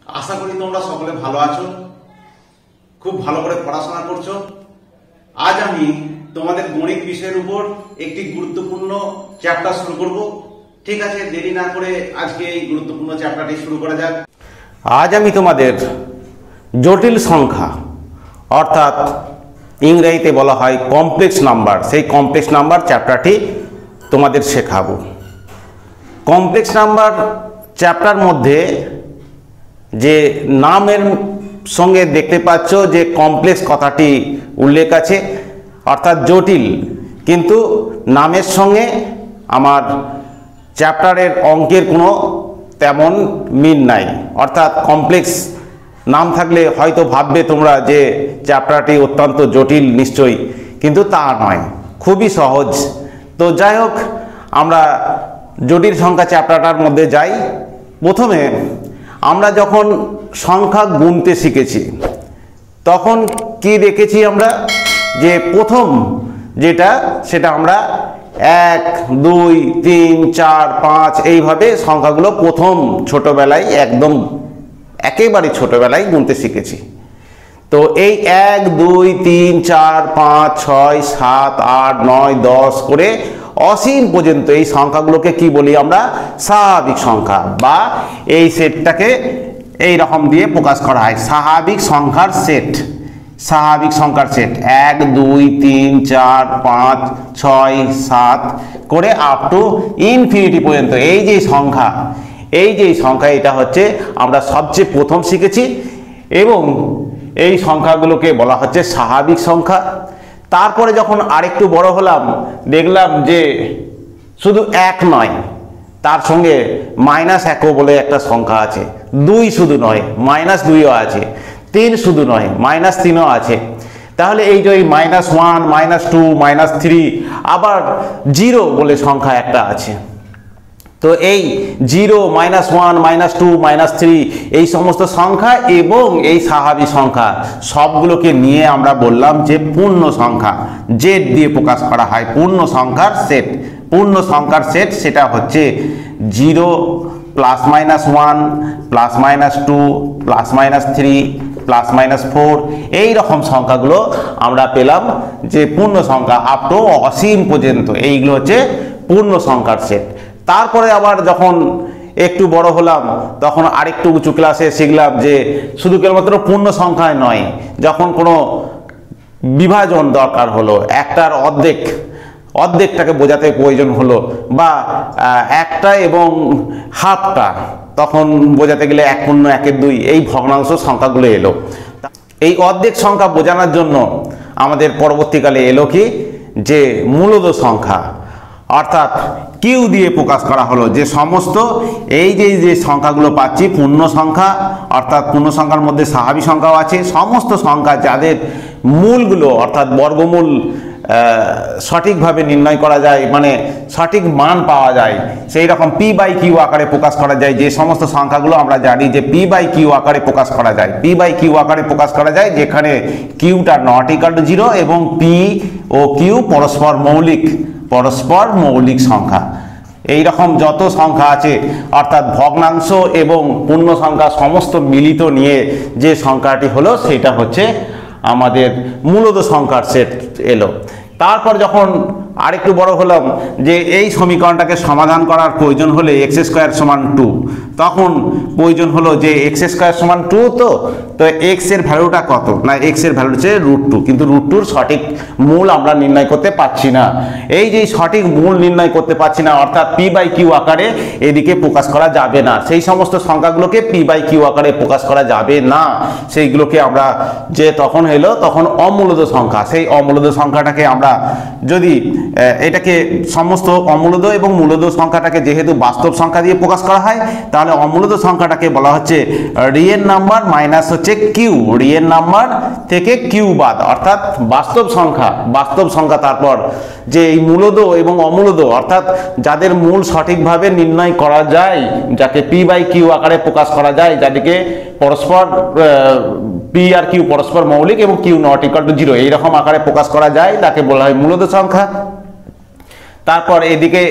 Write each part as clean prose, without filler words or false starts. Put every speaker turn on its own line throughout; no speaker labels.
আশা করি তোমরা সকলে ভালো আছো, খুব ভালো করে পড়াশোনা করছো। আজ আমি তোমাদের গণিত বিষয়ের উপর একটি গুরুত্বপূর্ণ চ্যাপ্টার শুরু করব। ঠিক আছে, দেরি না করে আজকে এই গুরুত্বপূর্ণ চ্যাপ্টারটি শুরু করা যাক। আজ আমি তোমাদের জটিল সংখ্যা অর্থাৎ ইংরেজিতে বলা হয় কমপ্লেক্স নাম্বার, সেই কমপ্লেক্স নাম্বার চ্যাপ্টারটি তোমাদের শেখাবো। কমপ্লেক্স নাম্বার চ্যাপ্টার মধ্যে যে নামের সঙ্গে দেখতে পাচ্ছ যে কমপ্লেক্স কথাটি উল্লেখ আছে অর্থাৎ জটিল, কিন্তু নামের সঙ্গে আমার চ্যাপ্টারের অঙ্কের কোনো তেমন মিল নাই। অর্থাৎ কমপ্লেক্স নাম থাকলে হয়তো ভাববে তোমরা যে চ্যাপ্টারটি অত্যন্ত জটিল নিশ্চয়ই, কিন্তু তা নয়, খুবই সহজ। তো যাই হোক, আমরা জটিল সংখ্যা চ্যাপ্টারটার মধ্যে যাই। প্রথমে আমরা যখন সংখ্যা গুনতে শিখেছি তখন কি দেখেছি আমরা, যে প্রথম যেটা সেটা আমরা 1, 2, 3, 4, 5 এইভাবে সংখ্যাগুলো প্রথম ছোটবেলায় একেবারে ছোটবেলায় গুনতে শিখেছি। তো এই 1, 2, 3, 4, 5, 6, 7, 8, 9, 10 করে অসীম পর্যন্ত এই সংখ্যাগুলোকে কি বলি আমরা, স্বাভাবিক সংখ্যা, বা এই সেটটাকে এই রকম দিয়ে প্রকাশ করা হয় স্বাভাবিক সংখ্যার সেট। স্বাভাবিক সংখ্যার সেট 1, 2, 3, 4, 5, 6, 7 করে আপ টু ইনফিনিটি পর্যন্ত এই যে সংখ্যা এটা হচ্ছে আমরা সবচেয়ে প্রথম শিখেছি, এবং এই সংখ্যাগুলোকে বলা হচ্ছে স্বাভাবিক সংখ্যা। তারপরে যখন আরেকটু বড় হলাম দেখলাম যে শুধু 1 নয়, তার সঙ্গে -1 বলে একটা সংখ্যা আছে, 2 শুধু নয় -2ও আছে, 3 শুধু নয় -3ও আছে। তাহলে এই যে -1, -2, -3 আবার 0 বলে সংখ্যা একটা আছে। তো এই 0, -1, -2, -3 এই সমস্ত সংখ্যা এবং এই স্বাভাবিক সংখ্যা সবগুলোকে নিয়ে আমরা বললাম যে পূর্ণ সংখ্যা, জেড দিয়ে প্রকাশ করা হয় পূর্ণ সংখ্যার সেট। পূর্ণ সংখ্যার সেট সেটা হচ্ছে 0, +-1, +-2, +-3, +-4 এই রকম সংখ্যাগুলো আমরা পেলাম যে পূর্ণ সংখ্যা আপ টু অসীম পর্যন্ত, এইগুলো হচ্ছে পূর্ণ সংখ্যার সেট। তারপরে আবার যখন একটু বড় হলাম তখন আরেকটু উঁচু ক্লাসে শিখলাম যে শুধু কেবলমাত্র পূর্ণ সংখ্যায় নয়, যখন কোনো বিভাজন দরকার হলো, একটার অর্ধেকটাকে বোঝাতে প্রয়োজন হলো, বা একটা এবং হাফটা তখন বোঝাতে গেলে 1/2 এই ভগ্নাংশ সংখ্যাগুলো এলো। এই অর্ধেক সংখ্যা বোঝানোর জন্য আমাদের পরবর্তীকালে এলো কি, যে মূলদ সংখ্যা অর্থাৎ কিউ দিয়ে প্রকাশ করা হলো যে সমস্ত এই যে সংখ্যাগুলো পাচ্ছি পূর্ণ সংখ্যা, অর্থাৎ পূর্ণ সংখ্যার মধ্যে স্বাভাবিক সংখ্যাও আছে, সমস্ত সংখ্যা যাদের মূলগুলো অর্থাৎ বর্গমূল সঠিকভাবে নির্ণয় করা যায়, মানে সঠিক মান পাওয়া যায়, সেই রকম p/q আকারে প্রকাশ করা যায়। যে সমস্ত সংখ্যাগুলো আমরা জানি যে p/q আকারে প্রকাশ করা যায়, p/q আকারে প্রকাশ করা যায় যেখানে কিউটা নট ইকুয়াল টু 0 এবং p ও q পরস্পর মৌলিক সংখ্যা। এই রকম যত সংখ্যা আছে অর্থাৎ ভগ্নাংশ এবং পূর্ণ সংখ্যা সমস্ত মিলিত নিয়ে যে সংখ্যাটি হলো সেটা হচ্ছে আমাদের মূলদ সংখ্যার সেট এলো। তারপর যখন আরেকটু বড় হলাম যে এই সমীকরণটাকে সমাধান করার প্রয়োজন হলে x² = 2, তখন প্রয়োজন হলো যে x² = 2, তো x এর ভ্যালুটা কত, না x এর ভ্যালু হচ্ছে √2, কিন্তু √2 সঠিক মূল আমরা নির্ণয় করতে পারছি না। এই যে সঠিক মূল নির্ণয় করতে পারছি না অর্থাৎ p/q আকারে এদিকে প্রকাশ করা যাবে না, সেই সমস্ত সংখ্যাগুলোকে p/q আকারে প্রকাশ করা যাবে না, সেইগুলোকে আমরা যে তখন এলো তখন অমূলদ সংখ্যা। সেই অমূলদ সংখ্যাটাকে আমরা যদি এটাকে সমস্ত অমূলদ এবং মূলদ সংখ্যাটাকে যেহেতু বাস্তব সংখ্যা দিয়ে প্রকাশ করা হয়, তাহলে অমূলদ সংখ্যাটাকে বলা হচ্ছে রিয়েল নাম্বার মাইনাস হচ্ছে কিউ, রিয়েল নাম্বার থেকে কিউ বাদ, অর্থাৎ বাস্তব সংখ্যা। তারপর যে এই মূলদ এবং অমূলদ অর্থাৎ যাদের মূল সঠিকভাবে নির্ণয় করা যায়, যাকে p/q আকারে প্রকাশ করা যায়, যাদেরকে পরস্পর p আর q পরস্পর মৌলিক এবং q নট ইকুয়াল টু 0 এইরকম আকারে প্রকাশ করা যায়, তাকে বলা হয় মূলদ সংখ্যা।
তারপর এদিকে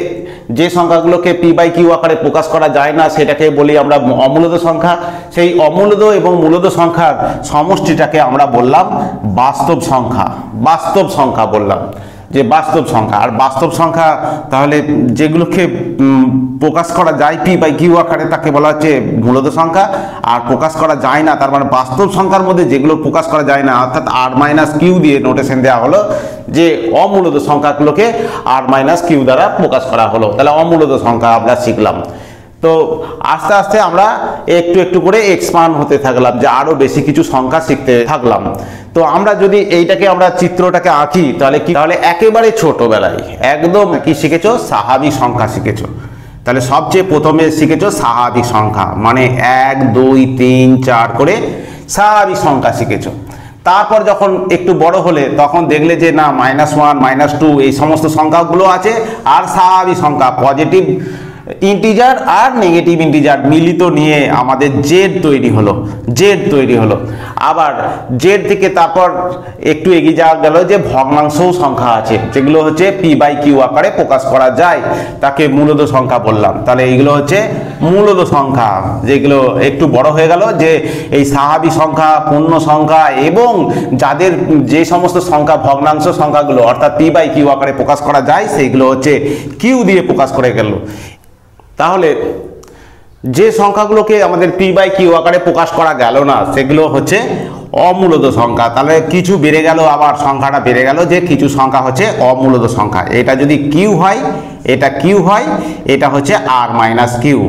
যে সংখ্যাগুলোকে পি বাই কিউ আকারে প্রকাশ করা যায় না সেটাকে বলি আমরা অমূলদ সংখ্যা। সেই অমূলদ এবং মূলদ সংখ্যার সমষ্টিটাকে আমরা বললাম বাস্তব সংখ্যা। বাস্তব সংখ্যা বললাম যে বাস্তব সংখ্যা। আর বাস্তব সংখ্যা তাহলে যেগুলোকে প্রকাশ করা যায় পি বাই কিউ আকারে তাকে বলা হচ্ছে মূলদ সংখ্যা, আর প্রকাশ করা যায় না তার মানে বাস্তব সংখ্যার মধ্যে যেগুলো প্রকাশ করা যায় না অর্থাৎ আর মাইনাস কিউ দিয়ে নোটেশন দেওয়া হলো যে অমূলদ সংখ্যাগুলোকে আর মাইনাস কিউ দ্বারা প্রকাশ করা হলো। তাহলে অমূলদ সংখ্যা আমরা শিখলাম। তো আস্তে আস্তে আমরা একটু একটু করে এক্সপান্ড হতে থাকলাম, যে আরো বেশি কিছু সংখ্যা শিখতে থাকলাম। তো আমরা যদি এইটাকে আমরা চিত্রটাকে আঁকি তাহলে কি, তাহলে একেবারে ছোটবেলায় একদম কি শিখেছো, স্বাভাবিক সংখ্যা শিখেছো। তাহলে সবচেয়ে প্রথমে শিখেছো স্বাভাবিক সংখ্যা, মানে 1 2 3 4 করে স্বাভাবিক সংখ্যা শিখেছো। তারপর যখন একটু বড় হলে তখন দেখলে যে না -1 -2 এই সমস্ত সংখ্যাগুলো আছে, আর স্বাভাবিক সংখ্যা পজিটিভ ইন্টিজার আর নেগেটিভ ইন্টিজার মিলিত নিয়ে আমাদের জেড তৈরি হলো। জেড তৈরি হলো। আবার জেড থেকে তারপর একটু এগিয়ে যাওয়া গেল যে ভগ্নাংশও সংখ্যা আছে, যেগুলো হচ্ছে পি বাই কিউ আকারে প্রকাশ করা যায়, তাকে মূলদ সংখ্যা বললাম। তাহলে এইগুলো হচ্ছে মূলদ সংখ্যা, যেগুলো একটু বড় হয়ে গেল, যে এই স্বাভাবিক সংখ্যা, পূর্ণ সংখ্যা এবং যাদের যে সমস্ত সংখ্যা ভগ্নাংশ সংখ্যাগুলো অর্থাৎ পি বাই কিউ আকারে প্রকাশ করা যায় সেইগুলো হচ্ছে কিউ দিয়ে প্রকাশ করে গেল। তাহলে যে সংখ্যাগুলোকে আমাদের পি বাই কিউ আকারে প্রকাশ করা গেল না সেগুলো হচ্ছে অমূলদ সংখ্যা। তাহলে কিছু বেড়ে গেল, আবার সংখ্যাটা বেড়ে গেল যে কিছু সংখ্যা হচ্ছে অমূলদ সংখ্যা। এটা যদি কিউ হয়, এটা কিউ হয়, এটা হচ্ছে আর মাইনাস কিউ,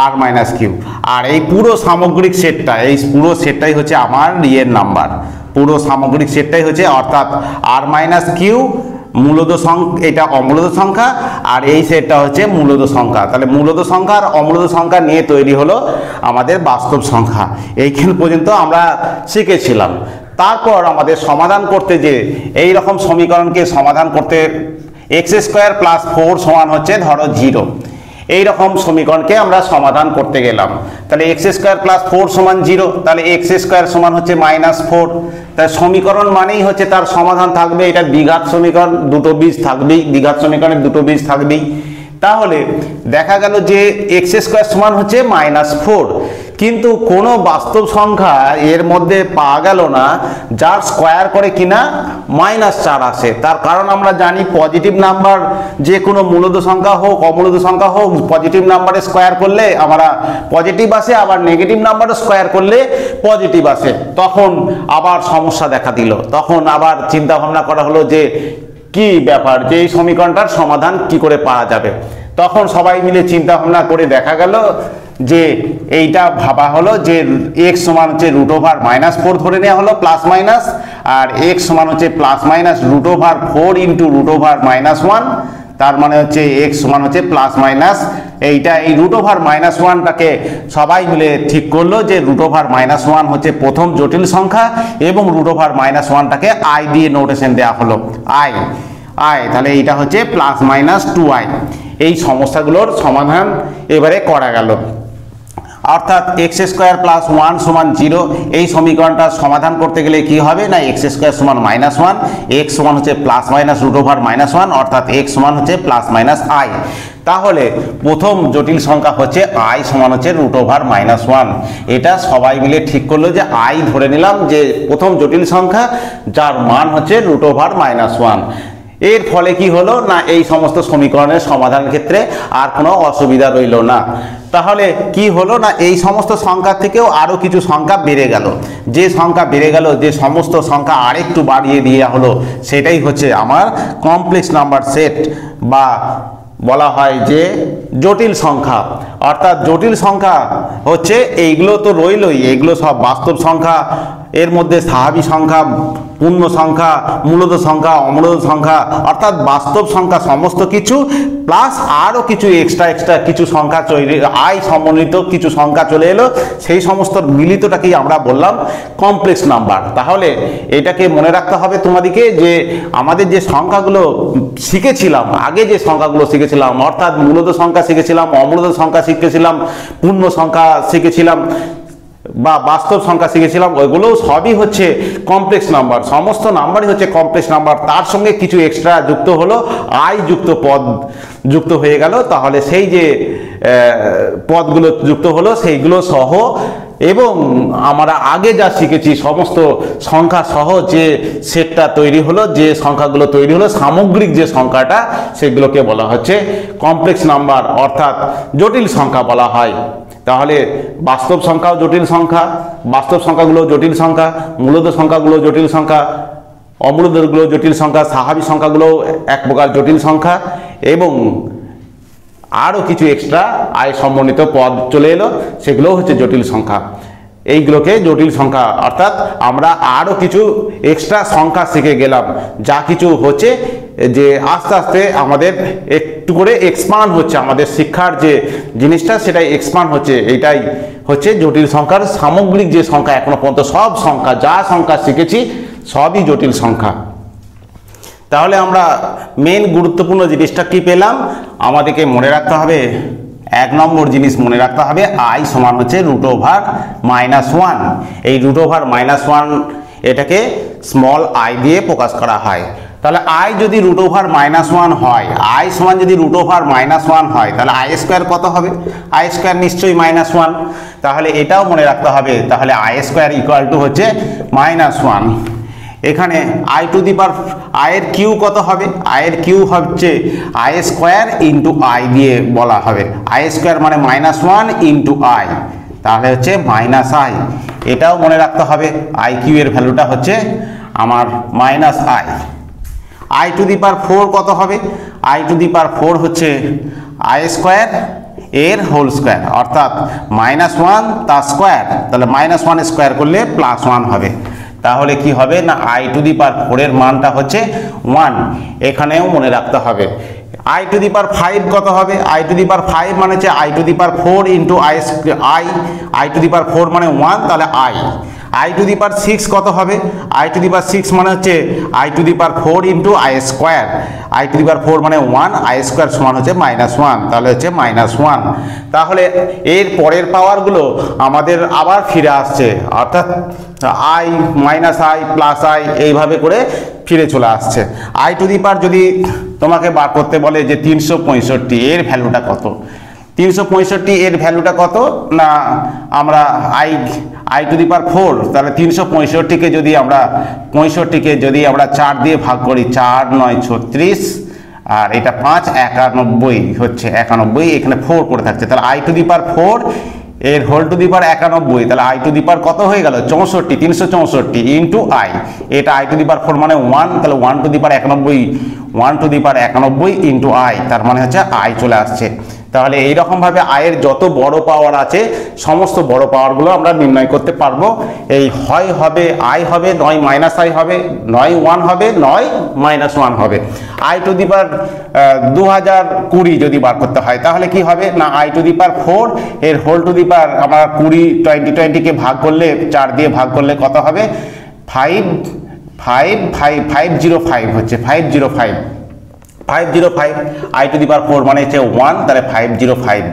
আর মাইনাস কিউ। আর এই পুরো সামগ্রিক সেটটা, এই পুরো সেটটাই হচ্ছে আমার রিয়েল নাম্বার। পুরো সামগ্রিক সেটটাই হচ্ছে অর্থাৎ আর মাইনাস কিউ মূলদ সংখ্যা, এটা অমূলদ সংখ্যা, আর এই সেটটা হচ্ছে মূলদ সংখ্যা। তাহলে মূলদ সংখ্যা আর অমূলদ সংখ্যা নিয়ে তৈরি হলো আমাদের বাস্তব সংখ্যা। এইখান পর্যন্ত আমরা শিখেছিলাম। তারপর আমাদের সমাধান করতে, যে এই রকম সমীকরণকে সমাধান করতে x² + 4 সমান হচ্ছে ধরো 0, এই রকম সমীকরণকে আমরা সমাধান করতে গেলাম। তাহলে x² + 4 সমান 0, তাহলে x² সমান হচ্ছে -4। তাই সমীকরণ মানেই হচ্ছে তার সমাধান থাকবে। এটা দ্বিঘাত সমীকরণ, দুটো বীজ থাকবেই, দ্বিঘাত সমীকরণের দুটো বীজ থাকবেই। তাহলে দেখা গেল যে x² সমান হচ্ছে -4, কিন্তু কোনো বাস্তব সংখ্যা এর মধ্যে পাওয়া গেল না যার স্কোয়ার করে কিনা -4 আসে। তার কারণ আমরা জানি পজিটিভ নাম্বার, যে কোনো মূলদ সংখ্যা হোক অমূলদ সংখ্যা হোক, পজিটিভ নাম্বারে স্কোয়ার করলে আমরা পজিটিভ আসে, আবার নেগেটিভ নাম্বারে স্কোয়ার করলে পজিটিভ আসে। তখন আবার সমস্যা দেখা দিল। তখন আবার চিন্তা ভাবনা করা হলো যে কি ব্যাপার, যে এই সমীকরণটার সমাধান কি করে পাওয়া যাবে। তখন সবাই মিলে চিন্তা ভাবনা করে দেখা গেল যে এইটা ভাবা হলো যে x সমান হচ্ছে √(-4) ধরে নেওয়া হলো প্লাস মাইনাস, আর x সমান হচ্ছে প্লাস মাইনাস √(4) ইন্টু √(-1), তার মানে হচ্ছে x সমান হচ্ছে প্লাস মাইনাস এইটা, এই √(-1)টাকে সবাই মিলে ঠিক করলো যে √(-1) হচ্ছে প্রথম জটিল সংখ্যা, এবং √(-1)টাকে i দিয়ে নোটেশন দেওয়া হলো, i। তাহলে এইটা হচ্ছে +-2i। এই সমস্যাগুলোর সমাধান এবারে করা গেল। অর্থাৎ x² + 1 সমান 0, এই সমীকরণটা সমাধান করতে গেলে কি হবে না x² সমান -1, x সমান হচ্ছে +-√(-1), অর্থাৎ x সমান হচ্ছে +-i। তাহলে প্রথম জটিল সংখ্যা হচ্ছে i সমান হচ্ছে √(-1). এটা সবাই মিলে ঠিক করলো যে i ধরে নিলাম যে প্রথম জটিল সংখ্যা যার মান হচ্ছে √(-1). এর ফলে কি হলো না এই সমস্ত সমীকরণের সমাধান ক্ষেত্রে আর কোনো অসুবিধা রইল না। তাহলে কি হলো না এই সমস্ত সংখ্যা থেকেও আরো কিছু সংখ্যা বেড়ে গেল। যে সংখ্যা বেড়ে গেল, যে সমস্ত সংখ্যা আরেকটু বাড়িয়ে দেওয়া হলো, সেটাই হচ্ছে আমার কমপ্লেক্স নাম্বার সেট, বা বলা হয় যে জটিল সংখ্যা। অর্থাৎ জটিল সংখ্যা হচ্ছে এইগুলো তো রইলই, এগুলো সব বাস্তব সংখ্যা। এর মধ্যে স্বাভাবিক সংখ্যা, পূর্ণ সংখ্যা, মূলদ সংখ্যা, অমূলদ সংখ্যা, অর্থাৎ বাস্তব সংখ্যা সমস্ত কিছু, প্লাস আরও কিছু এক্সট্রা কিছু সংখ্যা i সমন্বিত কিছু সংখ্যা চলে এলো, সেই সমস্ত মিলিতটাকেই আমরা বললাম কমপ্লেক্স নাম্বার। তাহলে এটাকে মনে রাখতে হবে তোমাদেরকে যে আমাদের যে সংখ্যাগুলো শিখেছিলাম, আগে যে সংখ্যাগুলো শিখেছিলাম, অর্থাৎ মূলদ সংখ্যা শিখেছিলাম, অমূলদ সংখ্যা শিখেছিলাম, পূর্ণ সংখ্যা শিখেছিলাম, বা বাস্তব সংখ্যা শিখেছিলাম, ওইগুলো সবই হচ্ছে কমপ্লেক্স নাম্বার। সমস্ত নাম্বারই হচ্ছে কমপ্লেক্স নাম্বার, তার সঙ্গে কিছু এক্সট্রা যুক্ত হলো, আই যুক্ত পদ যুক্ত হয়ে গেল, তাহলে সেই যে পদগুলো যুক্ত হলো সেইগুলো সহ, এবং আমরা আগে যা শিখেছি সমস্ত সংখ্যা সহ যে সেটটা তৈরি হলো, যে সংখ্যাগুলো তৈরি হলো, সামগ্রিক যে সংখ্যাটা, সেগুলোকে বলা হচ্ছে কমপ্লেক্স নাম্বার, অর্থাৎ জটিল সংখ্যা বলা হয়। তাহলে বাস্তব সংখ্যাও জটিল সংখ্যা, বাস্তব সংখ্যাগুলো জটিল সংখ্যা, মূলত সংখ্যাগুলো জটিল সংখ্যা, অমূলদগুলো জটিল সংখ্যা, স্বাভাবিক সংখ্যাগুলো এক প্রকার জটিল সংখ্যা, এবং আরও কিছু এক্সট্রা আয় সমন্বিত পদ চলে এলো, সেগুলোও হচ্ছে জটিল সংখ্যা। এইগুলোকে জটিল সংখ্যা, অর্থাৎ আমরা আরও কিছু এক্সট্রা সংখ্যা শিখে গেলাম, যা কিছু হচ্ছে যে আস্তে আস্তে আমাদের একটু করে এক্সপান্ড হচ্ছে, আমাদের শিক্ষার যে জিনিসটা সেটাই এক্সপান্ড হচ্ছে। এইটাই হচ্ছে জটিল সংখ্যার সামগ্রিক যে সংখ্যা। এখনো পর্যন্ত সব সংখ্যা, যা সংখ্যা শিখেছি সবই জটিল সংখ্যা। তাহলে আমরা মেন গুরুত্বপূর্ণ জিনিসটা কি পেলাম? আমাদেরকে মনে রাখতে হবে, এক নম্বর জিনিস মনে রাখতে হবে, আই সমান হচ্ছে √(-1)। এই √(-1) এটাকে স্মল আই দিয়ে প্রকাশ করা হয়। তাহলে আই যদি √(-1) হয়, আই সমান যদি √(-1) হয়, তাহলে আই স্কোয়ার কত হবে? আই স্কোয়ার নিশ্চয়ই -1। তাহলে এটাও মনে রাখতে হবে। তাহলে আই স্কোয়ার ইকুয়াল টু হচ্ছে -1। এখানে আই টু দি পাওয়ার আয়ের কিউ কত হবে? আয়ের কিউ হচ্ছে আই স্কোয়ার ইন্টু আই দিয়ে বলা হবে। আই স্কোয়ার মানে -1 ইন্টু আই, তাহলে হচ্ছে -i। এটাও মনে রাখতে হবে, আই কিউ এর ভ্যালুটা হচ্ছে আমার -i। I to the power 4 কত হবে? আই টু দি পাওয়ার 4 হচ্ছে আই স্কোয়ার এর হোল স্কোয়ার, অর্থাৎ -1 তার স্কোয়ার, তাহলে -1 স্কোয়ার করলে +1 হবে। তাহলে কি হবে না, আই টু দি পাওয়ার 4 এর মানটা হচ্ছে 1। এখানেও মনে রাখতে হবে। আই টু দি পাওয়ার 5 কত হবে? আই টু দি পাওয়ার 5 মানে হচ্ছে i to the power 4 into i to the power 4 মানে 1, তাহলে i. I to the power 6 কত হবে? আই টু দি পাওয়ার 6 মানে হচ্ছে i to the power 4 into i square. I to the power 4 মানে 1, I square সমান হচ্ছে -1, তাহলে হচ্ছে -1। তাহলে এর পরের পাওয়ারগুলো আমাদের আবার ফিরে আসছে, অর্থাৎ আই -i +i এইভাবে করে ফিরে চলে আসছে। আই টু দি পাওয়ার যদি তোমাকে বার করতে বলে যে 365, এর ভ্যালুটা কত? 365 এর ভ্যালুটা কত না, আমরা আই টু দি পাওয়ার 4, তাহলে 365কে যদি আমরা 65কে যদি আমরা 4 দিয়ে ভাগ করি, 4 9 36, আর এটা 5 91 হচ্ছে 91, এখানে 4 পড়ে থাকছে, তাহলে আই টু দি পাওয়ার 4 এর হোল টু দি পাওয়ার 91, তাহলে আই টু দি পাওয়ার কত হয়ে গেল? 64, 364 ইন্টু আই। এটা আই টু দি পাওয়ার 4 মানে 1, তাহলে 1 two the power 91, 1 two the power 91 into I, তার মানে হচ্ছে আই চলে আসছে। তাহলে এইরকমভাবে আয়ের যত বড় পাওয়ার আছে সমস্ত বড় পাওয়ারগুলো আমরা নির্ণয় করতে পারবো। এই হয় হবে আই হবে, নয় -i হবে, নয় 1 হবে, নয় -1 হবে। আই টু দি পাওয়ার 2020 যদি বার করতে হয়, তাহলে কি হবে না, আই টু দি পাওয়ার 4 এর হোল টু দি পাওয়ার আমরা 20কে ভাগ করলে, 4 দিয়ে ভাগ করলে কত হবে? 505 হচ্ছে 505 আই টু দি পাওয়ার 4 মানে হচ্ছে 1, তাহলে 505,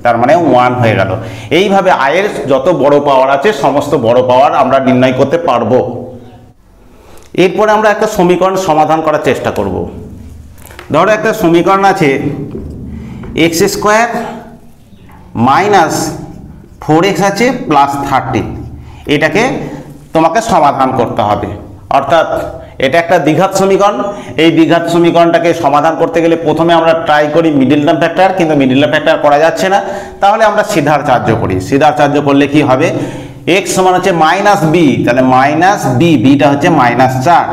তার মানে 1 হয়ে গেল। এইভাবে আয়ের যত বড় পাওয়ার আছে সমস্ত বড় পাওয়ার আমরা নির্ণয় করতে পারবো। এরপরে আমরা একটা সমীকরণ সমাধান করার চেষ্টা করব। ধরো একটা সমীকরণ আছে x² - 4x আছে +13, এটাকে তোমাকে সমাধান করতে হবে। অর্থাৎ এটা একটা দ্বিঘাত সমীকরণ। এই দ্বিঘাত সমীকরণটাকে সমাধান করতে গেলে প্রথমে আমরা ট্রাই করি মিডল টার্ম ফ্যাক্টর, কিন্তু মিডল টার্ম ফ্যাক্টর করা যাচ্ছে না, তাহলে আমরা সিদ্ধাচার্য করি। সিদ্ধাচার্য করলে কি হবে? x সমান হচ্ছে -b, তাহলে -b, bটা হচ্ছে -4,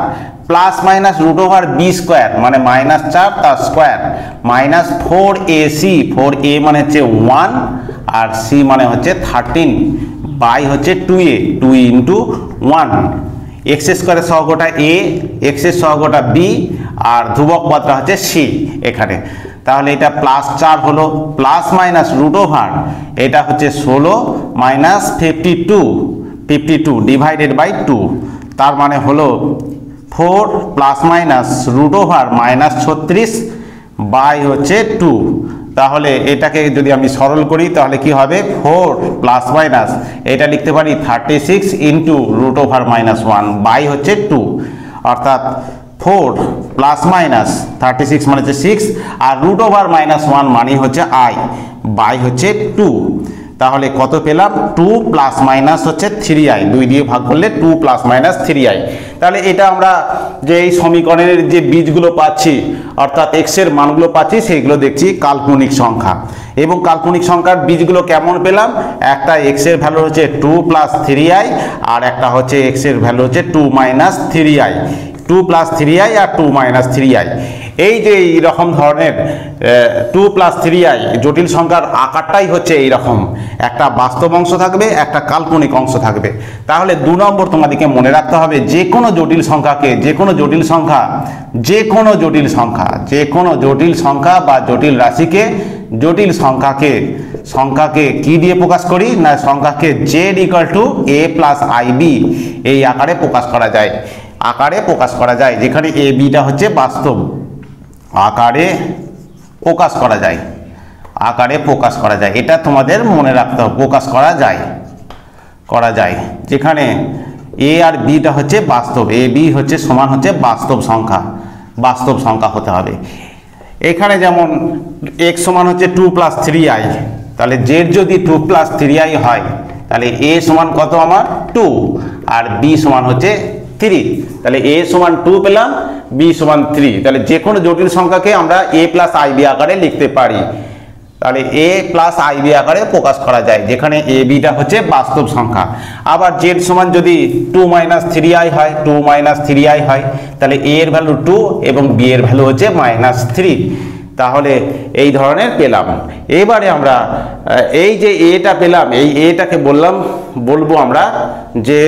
প্লাস মাইনাস √(b²) মানে -4 তার স্কোয়ার, -4ac, 4a মানে হচ্ছে 1 আর c মানে হচ্ছে 13, বাই হচ্ছে 2a, 2 × 1, x² সহগটা a, x এর সহগটা b, আর ধ্রুবক পদটা হচ্ছে c এখানে। তাহলে এটা +4 হলো, প্লাস মাইনাস √, এটা হচ্ছে 16 মাইনাস 52 ডিভাইডেড বাই 2, তার মানে হলো 4 প্লাস মাইনাস √(-36 বাই হচ্ছে 2, তাহলে এটাকে যদি আমি সরল করি তাহলে কি হবে 4 প্লাস মাইনাস এটা লিখতে পারি 36 into root over minus 1 by হচ্ছে 2 অর্থাৎ 4 প্লাস মাইনাস 36 মানে হচ্ছে 6 আর রুট ওভার মাইনাস 1 মানে হচ্ছে আই বাই হচ্ছে 2। তাহলে কত পেলাম 2 প্লাস মাইনাস হচ্ছে 3i 2 দিয়ে ভাগ করলে 2 প্লাস মাইনাস 3i। তাহলে এটা আমরা যে এই সমীকরণের যে বীজগুলো পাচ্ছি অর্থাৎ x এর মানগুলো পাচ্ছি সেইগুলো দেখছি কাল্পনিক সংখ্যা এবং কাল্পনিক সংখ্যার বীজগুলো কেমন পেলাম একটা x এর ভ্যালু হচ্ছে 2 প্লাস 3i আর একটা হচ্ছে x এর ভ্যালু হচ্ছে 2 মাইনাস 3i 2 প্লাস 3i আর 2 মাইনাস 3i। এই যে এইরকম ধরনের 2 প্লাস 3i জটিল সংখ্যার আকারটাই হচ্ছে এইরকম, একটা বাস্তব অংশ থাকবে একটা কাল্পনিক অংশ থাকবে। তাহলে 2 নম্বর তোমাদেরকে মনে রাখতে হবে যে কোনো জটিল সংখ্যাকে যে কোনো জটিল সংখ্যা বা জটিল রাশিকে সংখ্যাকে কি দিয়ে প্রকাশ করি না সংখ্যাকে z equal to a plus ib এই আকারে প্রকাশ করা যায় যেখানে a bটা হচ্ছে বাস্তব আকারে প্রকাশ করা যায় এটা তোমাদের মনে রাখতে হবে প্রকাশ করা যায় যেখানে a আর bটা হচ্ছে বাস্তব a b হচ্ছে সমান হচ্ছে বাস্তব সংখ্যা হতে হবে। এখানে যেমন x সমান হচ্ছে 2 প্লাস 3i তাহলে z যদি 2 প্লাস 3i হয় তাহলে a সমান কত আমার 2 আর b সমান হচ্ছে 3 তাহলে a সমান 2 পেলাম b সমান 3 তাহলে যে কোনো জটিল সংখ্যাকে আমরা a প্লাস ib আকারে লিখতে পারি। তাহলে a প্লাস ib আকারে প্রকাশ করা যায় যেখানে a bটা হচ্ছে বাস্তব সংখ্যা। আবার z সমান যদি 2 মাইনাস 3i হয় তাহলে a এর ভ্যালু 2 এবং b এর ভ্যালু হচ্ছে মাইনাস 3 তাহলে এই ধরনের পেলাম। এবারে আমরা এই যে এটা পেলাম এই এটাকে বলবো আমরা যে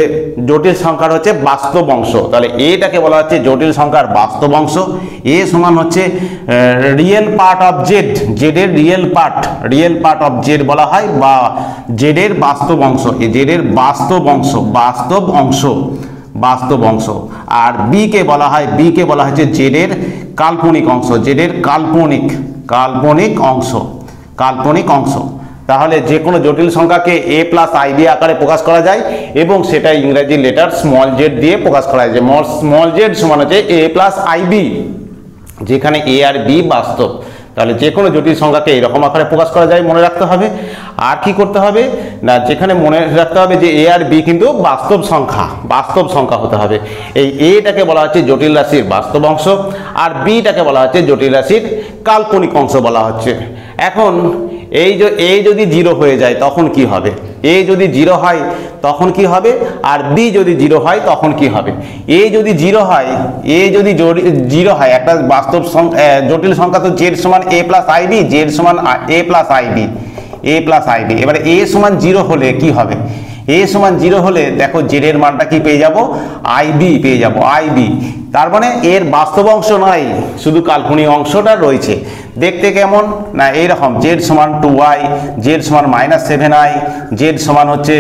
জটিল সংখ্যার হচ্ছে বাস্তব অংশ। তাহলে এটাকে বলা হচ্ছে জটিল সংখ্যার বাস্তব অংশ। এ সমান হচ্ছে রিয়েল পার্ট অফ জেড, জেডের রিয়েল পার্ট অফ জেড বলা হয় বা জেডের বাস্তব অংশ, জেডের বাস্তব অংশ। আর বি কে বলা হচ্ছে জেডের কাল্পনিক অংশ, জেডের কাল্পনিক অংশ। তাহলে যে কোনো জটিল সংখ্যাকে a প্লাস ib আকারে প্রকাশ করা যায় এবং সেটা ইংরেজি লেটার স্মল জেড দিয়ে প্রকাশ করা যায়। স্মল জেড সমান হচ্ছে a প্লাস ib যেখানে a আর b বাস্তব। তাহলে যে কোনো জটিল সংখ্যাকে এরকম আকারে প্রকাশ করা যায় মনে রাখতে হবে। আর কি করতে হবে না যেখানে মনে রাখতে হবে যে a আর b কিন্তু বাস্তব সংখ্যা হতে হবে। এই এটাকে বলা হচ্ছে জটিল রাশির বাস্তব অংশ আর বিটাকে বলা হচ্ছে জটিল রাশির কাল্পনিক অংশ বলা হচ্ছে। এখন এই যদি 0 হয়ে যায় তখন কি হবে, a যদি 0 হয় তখন কি হবে আর b যদি 0 হয় তখন কি হবে। a যদি 0 হয় একটা বাস্তব জটিল সংখ্যা তো z সমান a প্লাস ib, z সমান a প্লাস ib। এবারে a সমান 0 হলে কি হবে, a সমান 0 হলে দেখো z এর মানটা কি পেয়ে যাব ib তার মানে এর বাস্তব অংশ নয় শুধু কাল্পনিক অংশটা রয়েছে। দেখতে কেমন না এইরকম z সমান 2i, z সমান মাইনাস 7i, z সমান হচ্ছে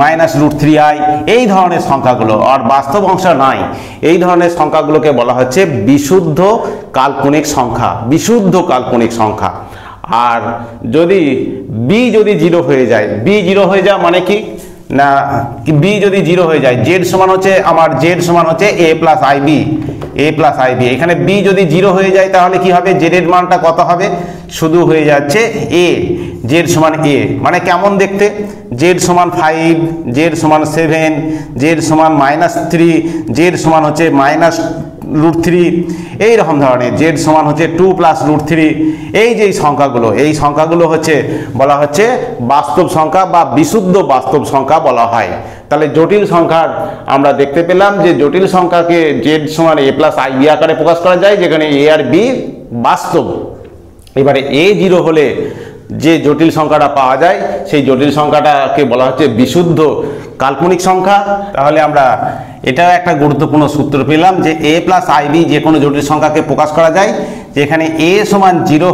মাইনাস রুট 3i এই ধরনের সংখ্যাগুলো আর বাস্তব অংশ নাই। এই ধরনের সংখ্যাগুলোকে বলা হচ্ছে বিশুদ্ধ কাল্পনিক সংখ্যা। আর যদি b যদি 0 হয়ে যায়, মানে কি না b যদি 0 হয়ে যায় z সমান হচ্ছে a প্লাস ib। এখানে b যদি 0 হয়ে যায় তাহলে কি হবে z এর মানটা কত হবে শুধু হয়ে যাচ্ছে a, z সমান a মানে কেমন দেখতে z সমান 5, z সমান 7, z সমান মাইনাস 3, z সমান হচ্ছে মাইনাস রুট 3 এইরকম ধরনের, z সমান হচ্ছে 2 প্লাস রুট 3। এই যে সংখ্যাগুলো হচ্ছে বলা হচ্ছে বাস্তব সংখ্যা বা বিশুদ্ধ বাস্তব সংখ্যা বলা হয়। তাহলে জটিল সংখ্যার আমরা দেখতে পেলাম যে জটিল সংখ্যাকে z সমান a প্লাস ib আকারে প্রকাশ করা যায় যেখানে a আর b বাস্তব। এবারে a 0 হলে যে জটিল সংখ্যাটা পাওয়া যায় সেই জটিল সংখ্যাটাকে বলা হচ্ছে বিশুদ্ধ কাল্পনিক সংখ্যা। তাহলে আমরা এটাও একটা গুরুত্বপূর্ণ সূত্র পেলাম যে a প্লাস ib যে কোনো জটিল সংখ্যাকে প্রকাশ করা যায় যেখানে a সমান 0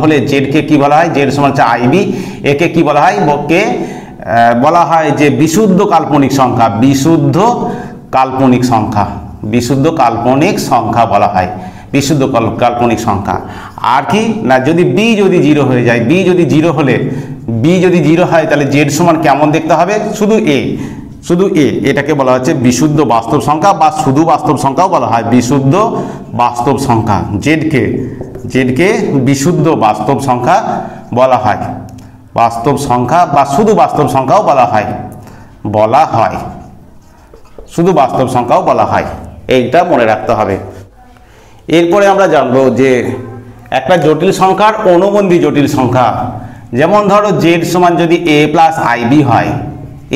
হলে z কে কি বলা হয়, z সমান হচ্ছে ib, একে কি বলা হয় বলা হয় যে বিশুদ্ধ কাল্পনিক সংখ্যা বলা হয়। আর কি না যদি বি যদি জিরো হয়ে যায়, বি যদি জিরো হলে, বি যদি জিরো হয় তাহলে জেড সমান কেমন দেখতে হবে, শুধু এ, শুধু এ, এটাকে বলা হচ্ছে বিশুদ্ধ বাস্তব সংখ্যা বা শুধু বাস্তব সংখ্যাও বলা হয়, বিশুদ্ধ বাস্তব সংখ্যা। জেডকে বিশুদ্ধ বাস্তব সংখ্যা বলা হয়, বাস্তব সংখ্যা বা শুধু বাস্তব সংখ্যাও বলা হয়, শুধু বাস্তব সংখ্যাও বলা হয়, এইটা মনে রাখতে হবে। এরপরে আমরা জানবো যে একটা জটিল সংখ্যার অনুবন্ধী জটিল সংখ্যা, যেমন ধরো জেড সমান যদি এ প্লাস আইবি হয়,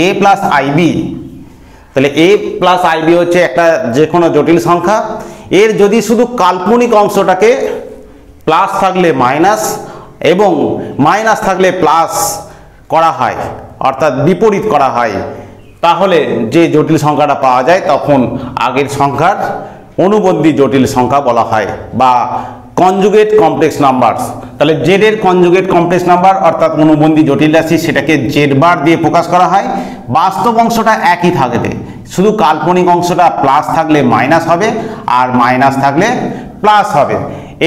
এ প্লাস আইবি, তাহলে এ প্লাস আইবি হচ্ছে একটা যে কোনো জটিল সংখ্যা, এর যদি শুধু কাল্পনিক অংশটাকে প্লাস থাকলে মাইনাস এবং মাইনাস থাকলে প্লাস করা হয়, অর্থাৎ বিপরীত করা হয়, তাহলে যে জটিল সংখ্যাটা পাওয়া যায় তখন আগের সংখ্যার অনুবন্ধী জটিল সংখ্যা বলা হয় বা কনজুগেট কমপ্লেক্স নাম্বার। তাহলে জেড এর কনজুগেট কমপ্লেক্স নাম্বার অর্থাৎ অনুবন্ধী জটিল রাশি, সেটাকে জেড বার দিয়ে প্রকাশ করা হয়। বাস্তব অংশটা একই থাকবে, শুধু কাল্পনিক অংশটা প্লাস থাকলে মাইনাস হবে আর মাইনাস থাকলে প্লাস হবে।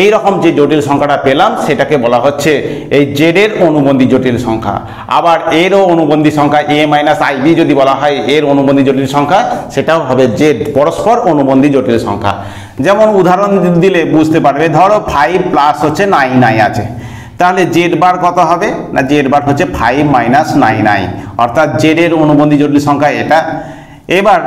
এই রকম যে জটিল সংখ্যাটা পেলাম সেটাকে বলা হচ্ছে এই জেড এর অনুবন্ধী জটিল সংখ্যা। আবার এরও অনুবন্ধী সংখ্যা এ মাইনাস আইবি যদি বলা হয় এর অনুবন্ধী জটিল সংখ্যা, সেটাও হবে জেড, পরস্পর অনুবন্ধী জটিল সংখ্যা। যেমন উদাহরণ দিলে বুঝতে পারবে, ধরো 5 প্লাস হচ্ছে 9 আছে, তাহলে জেড বার কত হবে না, জেড বার হচ্ছে 5 মাইনাস 9, অর্থাৎ জেড এর অনুবন্ধী জটিল সংখ্যা এটা। এবার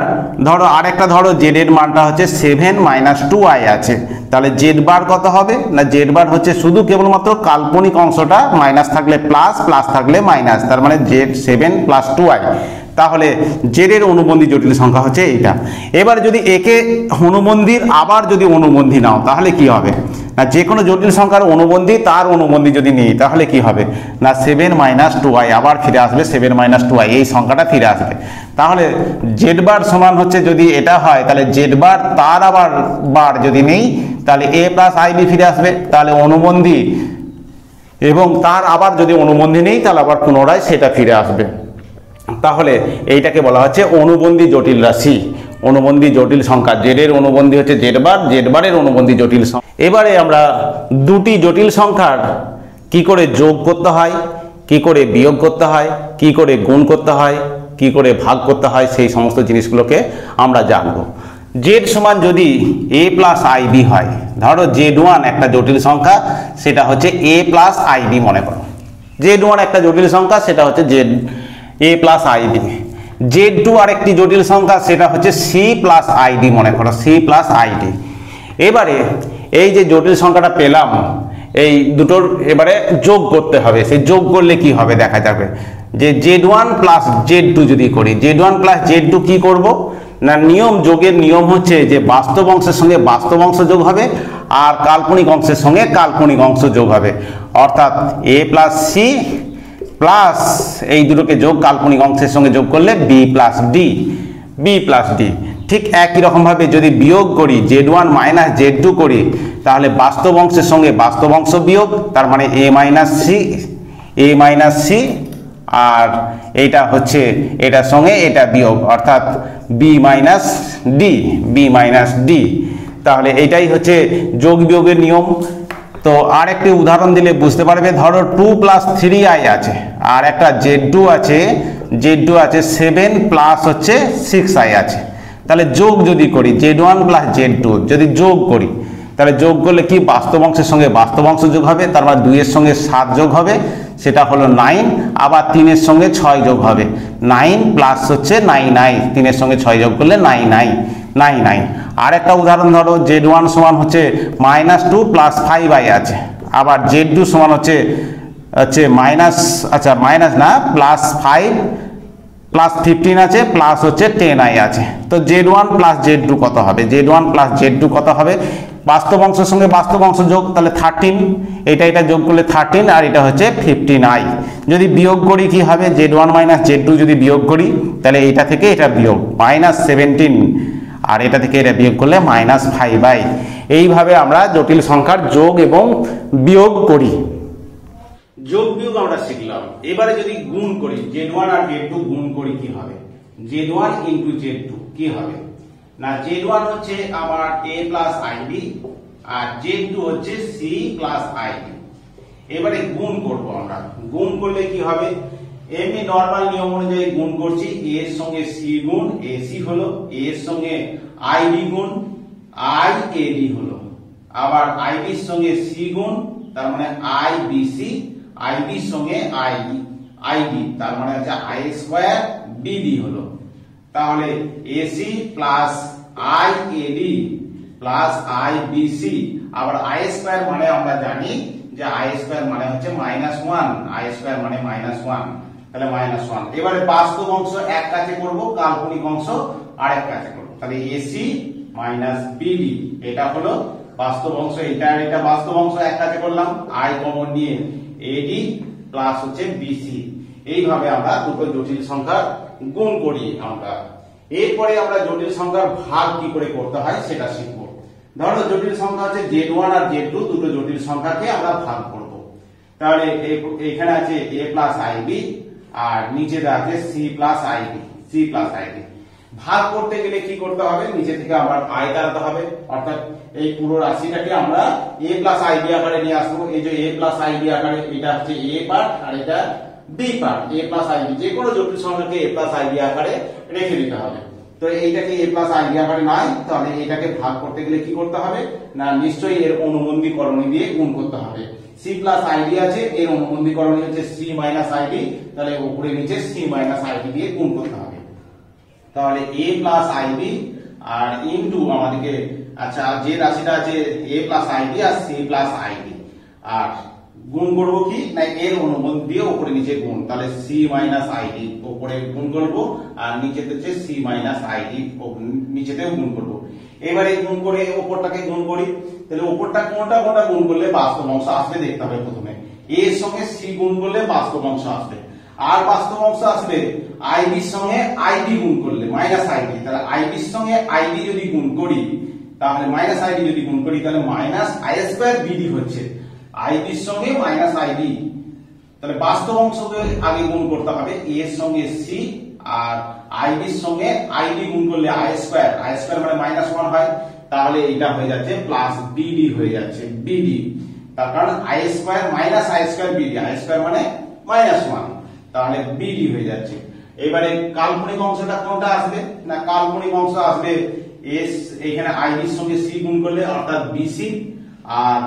ধরো আরেকটা, ধরো জেড এর মানটা হচ্ছে 7 মাইনাস 2i আছে, তাহলে জেড বার কত হবে না, জেড বার হচ্ছে শুধু কেবলমাত্র কাল্পনিক অংশটা মাইনাস থাকলে প্লাস, প্লাস থাকলে মাইনাস, তার মানে জেড 7 প্লাস 2i, তাহলে জেড এর অনুবন্ধী জটিল সংখ্যা হচ্ছে এইটা। এবার যদি একে অনুবন্ধীর আবার যদি অনুবন্ধী নাও তাহলে কি হবে না, যে কোনো জটিল সংখ্যার অনুবন্ধী তার অনুবন্ধী যদি নিই তাহলে কি হবে না 7 মাইনাস 2i, আবার ফিরে আসবে 7 মাইনাস 2i, এই সংখ্যাটা ফিরে আসবে। তাহলে জেড বার সমান হচ্ছে যদি এটা হয় তাহলে জেড বার তার আবার বার যদি নেই তাহলে এ প্লাস আইবি ফিরে আসবে, তাহলে অনুবন্ধী এবং তার আবার যদি অনুবন্ধী নেই তাহলে আবার পুনরায় সেটা ফিরে আসবে। তাহলে এইটাকে বলা হচ্ছে অনুবন্ধী জটিল রাশি, অনুবন্ধী জটিল সংখ্যা। জেড এর অনুবন্ধী হচ্ছে জেড বারের অনুবন্ধী জটিল সংখ্যা। এবারে আমরা দুটি জটিল সংখ্যার কি করে যোগ করতে হয়, কি করে বিয়োগ করতে হয়, কি করে গুণ করতে হয়, কি করে ভাগ করতে হয়, সেই সমস্ত জিনিসগুলোকে আমরা জানবো। জেড সমান যদি এ প্লাস আইবি হয়, ধরো জেড ওয়ান একটা জটিল সংখ্যা, সেটা হচ্ছে এ প্লাস আইবি মনে করো, জেড ওয়ান একটা জটিল সংখ্যা সেটা হচ্ছে জেড এ প্লাস আইডি। জেড টু আরেকটি জটিল সংখ্যা সেটা হচ্ছে সি প্লাস আইডি মনে করো, সি প্লাস আইডি। এবারে এই যে জটিল সংখ্যাটা পেলাম এই দুটোর এবারে যোগ করতে হবে, সেই যোগ করলে কি হবে দেখা যাবে যে z one plus z two যদি করি, z one plus z two কি করব না, নিয়ম যোগের নিয়ম হচ্ছে যে বাস্তব অংশের সঙ্গে বাস্তব অংশ যোগ হবে আর কাল্পনিক অংশের সঙ্গে কাল্পনিক অংশ যোগ হবে, অর্থাৎ এ প্লাস সি প্লাস এই দুটোকে যোগ কাল্পনিক অংশের সঙ্গে যোগ করলে বি প্লাস ডি। ঠিক একই রকমভাবে যদি বিয়োগ করি z one minus z two করি তাহলে বাস্তব অংশের সঙ্গে বাস্তব অংশ বিয়োগ, তার মানে এ মাইনাস সি আর এইটা হচ্ছে এটার সঙ্গে এটা বিয়োগ, অর্থাৎ বি মাইনাস ডি। তাহলে এটাই হচ্ছে যোগ বিয়োগের নিয়ম। তো আর একটি উদাহরণ দিলে বুঝতে পারবে, ধরো 2 প্লাস 3i আছে আর একটা জেড টু আছে 7 প্লাস হচ্ছে 6i আছে, তাহলে যোগ যদি করি z one plus z two যদি যোগ করি তাহলে যোগ করলে কি বাস্তব অংশের সঙ্গে বাস্তব অংশ যোগ হবে, তার মানে 2 এর সঙ্গে 7 যোগ হবে সেটা হলো 9, আবার 3 এর সঙ্গে 6 যোগ হবে 9 প্লাস হচ্ছে 9i, 3 এর সঙ্গে 6 যোগ করলে 9। আর একটা উদাহরণ ধরো জেড ওয়ান সমান হচ্ছে -2 প্লাস 5i আছে, আবার জেড টু সমান হচ্ছে মাইনাস না প্লাস 5 প্লাস 15 আছে প্লাস হচ্ছে 10i আছে। তো z one plus z two কত হবে, z one plus z two কত হবে, বাস্তব অংশের সঙ্গে বাস্তব অংশ যোগ, তাহলে 13, এটা যোগ করলে 13 আর এটা হচ্ছে 15i। যদি বিয়োগ করি কি হবে, z one minus z two যদি বিয়োগ করি তাহলে এটা থেকে এটা বিয়োগ -17 আর এটা থেকে এটা বিয়োগ করলে -5i। এইভাবে আমরা জটিল সংখ্যার যোগ এবং বিয়োগ করি। যোগ বিয়োগ আমরা শিখলাম। এবারে যদি গুণ করি জেড ওয়ান আর জেড টু গুণ করি কি হবে, z one into z two কি হবে না, জেড ওয়ান হচ্ছে আমার এ প্লাস আইবি
আর Z2 হচ্ছে C প্লাস ID। এবারে গুণ করব আমরা। গুণ করলে কি হবে, এমনি নরমাল নিয়ম অনুযায়ী গুণ করছি, A এর সঙ্গে C গুণ AC হলো, A এর সঙ্গে ID গুণ IAD হলো, আবার IB এর সঙ্গে C গুণ তার মানে IBC, IB এর সঙ্গে ID তার মানে হচ্ছে I স্কয়ার BD হলো। তাহলে AC plus IAD plus IBC, আবার I স্কয়ার মানে আমরা জানি যে I স্কয়ার মানে হচ্ছে -1, I স্কয়ার মানে -1, তাহলে -1। এবারে বাস্তব অংশ এক কাছে করব, কাল্পনিক অংশ আরেক কাছে করব। তাহলে AC মাইনাস BD এটা হলো বাস্তব অংশ, এটা আর এটা বাস্তব অংশ এক কাছে করলাম, I কমন নিয়ে AD প্লাস হচ্ছে BC। এইভাবে আমরা দুটো জটিল সংখ্যার গুণ করি আমরা। এরপরে আমরা জটিল সংখ্যার ভাগ কি করে করতে হয় সেটা শিখব। ধরো জটিল সংখ্যা হচ্ছে Z1 আর Z2, দুটো জটিল সংখ্যাকে আমরা ভাগ করব। তাহলে এখানে আছে A প্লাস IB আর নিচে আছে C প্লাস ID। ভাগ করতে গেলে কি করতে হবে, নিচে থেকে আবার I দাঁড়াতে হবে, অর্থাৎ এই পুরো রাশিটাকে আমরা A প্লাস IB আকারে নিয়ে আসবো। এই যে A প্লাস IB আকারে, এটা হচ্ছে A পার্ট আর এটা B part. A plus IB যে কোনো জটিল সংখ্যাকে A প্লাস IB আকারে রেখে দিতে হবে। তো এইটাকে A প্লাস IB আকারে নাই, তাহলে এটাকে ভাগ করতে গেলে কি করতে হবে না, নিশ্চয়ই এর অনুবন্ধীকরণী দিয়ে গুণ করতে হবে। C প্লাস ID আছে, এর অনুবন্ধীকরণী হচ্ছে C মাইনাস ID, তাহলে উপরে নিচে C মাইনাস ID দিয়ে গুণ করতে হবে। তাহলে A প্লাস IB আর ইনটু আমাদেরকে, আচ্ছা যে রাশিটা আছে A প্লাস IB আর C প্লাস ID, আর গুণ করব কি না এর অনুবন্ধী দিয়ে উপরে নিচে গুণ, তাহলে C মাইনাস ID উপরে গুণ করব আর নিচেতে হচ্ছে C মাইনাস ID নিচেতেও গুণ করব। এবারে গুণ করে উপরটাকে গুণ করি, তাহলে উপরটা কোনটা গুণ করলে বাস্তব অংশ আসবে দেখতে হবে। প্রথমে A এর সঙ্গে C গুণ করলে বাস্তব অংশ আসবে, আর বাস্তব অংশ আসবে IB এর সঙ্গে ID গুণ করলে মাইনাস ID। তাহলে IB এর সঙ্গে ID যদি গুণ করি, তাহলে মাইনাস ID যদি গুণ করি তাহলে মাইনাস I স্কয়ার BD হচ্ছে IB এর সঙ্গে মাইনাস ID। তাহলে বাস্তব অংশকে আগে গুণ করতে হবে, A এর সঙ্গে C আর IB এর সঙ্গে ID গুণ করলে I স্কয়ার মানে -1 হয়, তাহলে এটা হয়ে যাচ্ছে প্লাস BD হয়ে যাচ্ছে BD, তার কারণ I square minus I square BD, I square মানে -1, তাহলে BD হয়ে যাচ্ছে। এবারে কাল্পনিক অংশটা কোনটা আসবে না, কাল্পনিক অংশ আসবে S, এখানে IB এর সঙ্গে C গুণ করলে অর্থাৎ BC, আর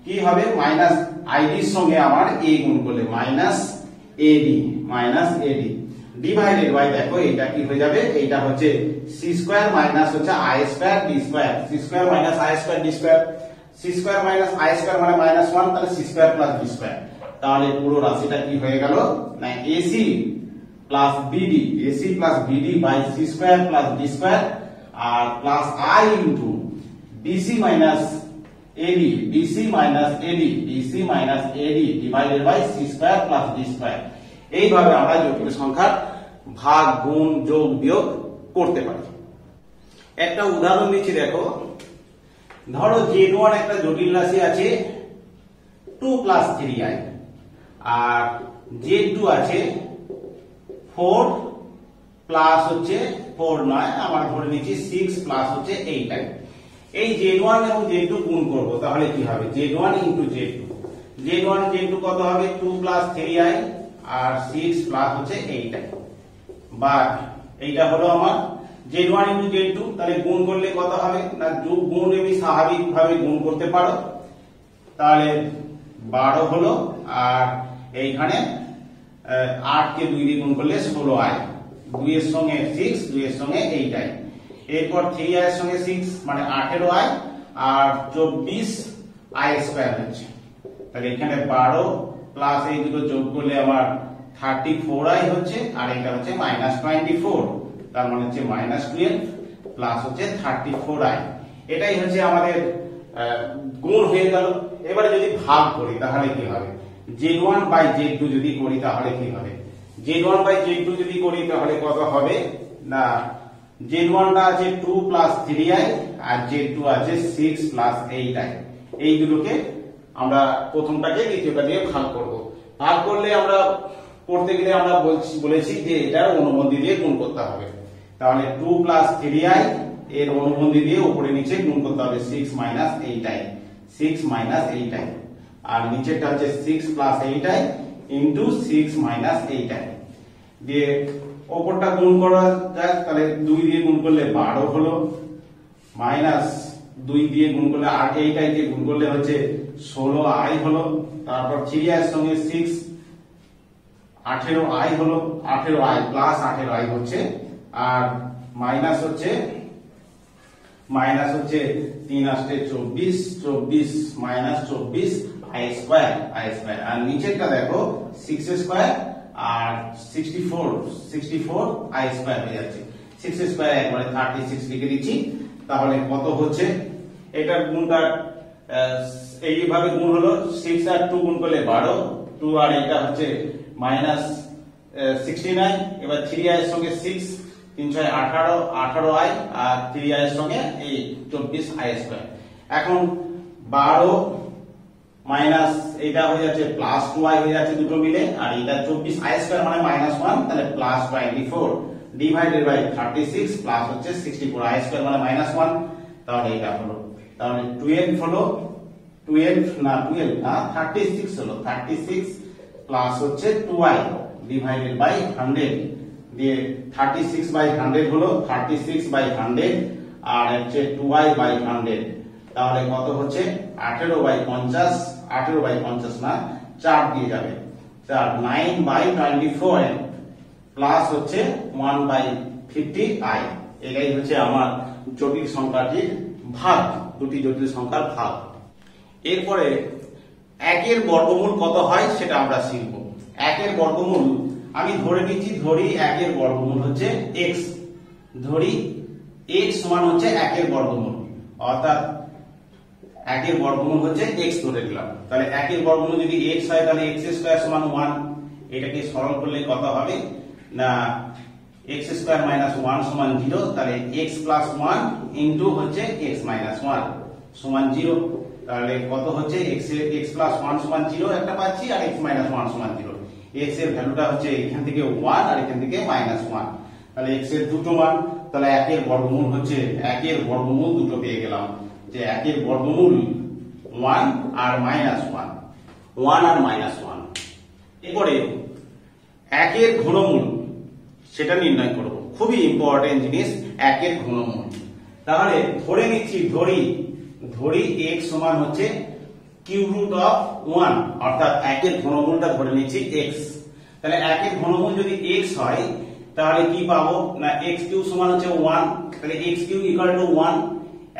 কি হবে মাইনাস ID এর সঙ্গে আমার A গুণ করলে মাইনাস AD ডিভাইডেড বাই, দেখো এটা কি হয়ে যাবে, এটা হচ্ছে C স্কয়ার মাইনাস হচ্ছে I square D square, C square minus I square D square, C square minus I square মানে -1, তাহলে C square plus D square. তাহলে পুরো রাশিটা কি হয়ে গেল না AC plus BD by C square plus D square আর plus I into BC minus AD divided by C square plus D square. এইভাবে আমরা জটিল সংখ্যার ভাগ গুণ যোগ বিয়োগ করতে পারি। একটা উদাহরণ দিচ্ছি দেখো, ধরো Z1 একটা জটিল রাশি আছে 2 প্লাস 3i আর Z2 আছে 4 প্লাস হচ্ছে 4 নয়, আমার ধরে নিচ্ছি 6 প্লাস হচ্ছে 8i। এই Z1 এবং Z2 গুণ করব, তাহলে কি হবে Z1 ইনটু Z2 কত হবে 2 প্লাস 3i আর 6 প্লাস হচ্ছে 8i, বা এইটা হলো আমার Z1 ইনটু Z2। তাহলে গুণ করলে কত হবে না, গুণ এমনি স্বাভাবিক ভাবে গুণ করতে পারো, তাহলে 12 হলো, আর এইখানে 8 কে 2 দিয়ে গুণ করলে 16i, 2 এর সঙ্গে 6, 2 এর সঙ্গে 8i, এরপর 3i এর সঙ্গে 6 মানে 18i আর 24i স্কয়ার হচ্ছে। তাহলে এখানে 12 প্লাস এই দুটো যোগ করলে আমার 34i হচ্ছে, আর এটা হচ্ছে -24, তার মানে হচ্ছে -12 প্লাস হচ্ছে 34i। এটাই হচ্ছে আমাদের গুণ হয়ে গেল। এবারে যদি ভাগ করি তাহলে কি হবে, Z1 বাই Z2 যদি করি তাহলে কি হবে, Z1 বাই Z2 যদি করি তাহলে কত হবে না, Z1 টা আছে 2 প্লাস 3i আর Z2 আছে 6 প্লাস 8i। এই দুটোকে আমরা প্রথমটাকে দ্বিতীয়টা দিয়ে ভাগ করব। ভাগ করলে আমরা করতে গেলে আমরা বলেছি যে এটার অনুবন্ধী দিয়ে গুণ করতে হবে, তাহলে 2 প্লাস 3i এর অনুবন্ধী দিয়ে উপরে নিচে গুণ করতে হবে 6 মাইনাস 8i। 6 মাইনাস এইটাই, আর নিচেরটা হচ্ছে 6 প্লাস এইটাই ইন্টু 6 মাইনাস এইটাই। দিয়ে ওপরটা গুণ করা যাক, তাহলে 2 দিয়ে গুণ করলে 12 হলো, মাইনাস 2 দিয়ে গুণ করলে আর এইটাই দিয়ে গুণ করলে হচ্ছে 16i হলো, তারপর 3i এর সঙ্গে 6 18i হলো, 18i প্লাস 18i হচ্ছে, আর মাইনাস হচ্ছে 3 আসতে 24, 24 মাইনাস 24 i স্কয়ার, আর নিচেরটা দেখো 6 স্কয়ার আর 64 i স্কয়ার হয়ে যাচ্ছে। 6 স্কয়ার একবারে 36 লিখে দিচ্ছি। তাহলে কত হচ্ছে, এটার গুণটা এইভাবে গুণ হলো, 6 আর 2 গুণ করলে 12, 2 আর এটা হচ্ছে মাইনাস 69। এবার 3i এর সঙ্গে 6, 3 6 18, 18i আর 3i এর সঙ্গে এই 24i স্কয়ার। এখন 12 মাইনাস এইটা হয়ে যাচ্ছে প্লাস 2i হয়ে যাচ্ছে দুটো মিলে, আর এটা 24i স্কয়ার মানে মাইনাস 1, তাহলে প্লাস 24 ডিভাইডেড বাই 36 প্লাস হচ্ছে 64i স্কয়ার মানে মাইনাস 1। তাহলে এটা হলো, তাহলে 12 হলো, 36 হলো, 36 প্লাস হচ্ছে 2i ডিভাইডেড বাই 100, দিয়ে 36 বাই 100 হলো 36 বাই 100, আর হচ্ছে 2i বাই 100। তাহলে কত হচ্ছে 18 বাই 50, 18 বাই 50 না 4 দিয়ে যাবে, 4 9 বাই 24 প্লাস হচ্ছে 1 বাই 50i। এটাই হচ্ছে আমার জটিল সংখ্যাটির ভাগ, দুটি জটিল সংখ্যার ভাগ। এরপরে 1 এর বর্গমূল কত হয় সেটা আমরা শিখব। 1 এর বর্গমূল আমি ধরে নিচ্ছি, ধরি 1 এর বর্গমূল হচ্ছে x, ধরি x সমান হচ্ছে 1 এর বর্গমূল, অর্থাৎ 1 এর বর্গমূল হচ্ছে x ধরে নিলাম। তাহলে 1 এর বর্গমূল যদি x হয় তাহলে x স্কয়ার সমান 1। এটাকে সরল করলে কত হবে না x স্কয়ার মাইনাস 1 সমান 0, তাহলে x প্লাস 1 ইনটু হচ্ছে x মাইনাস 1 সমান 0। তাহলে কত হচ্ছে x প্লাস 1 সমান 0 একটা পাচ্ছি, আর x মাইনাস 1 সমান 0। x এর ভ্যালুটা হচ্ছে এখান থেকে 1 আর এখান থেকে মাইনাস 1, তাহলে x এর দুটো মান। তাহলে 1 এর বর্গমূল হচ্ছে, 1 এর বর্গমূল দুটো পেয়ে গেলাম, যে 1 এর বর্গমূল 1 আর মাইনাস 1, 1 আর মাইনাস 1। এরপরে 1 এর ঘনমূল সেটা নির্ণয় করব, খুবই ইম্পর্টেন্ট জিনিস 1 এর ঘনমূল। তাহলে ধরে নিচ্ছি, ধরি x সমান হচ্ছে কিউব রুট অফ 1, অর্থাৎ 1 এর ঘনমূলটা ধরে নিচ্ছি x। তাহলে 1 এর ঘনমূল যদি x হয় তাহলে কি পাবো না x কিউব সমান হচ্ছে 1, তাহলে x কিউব ইকুয়াল টু 1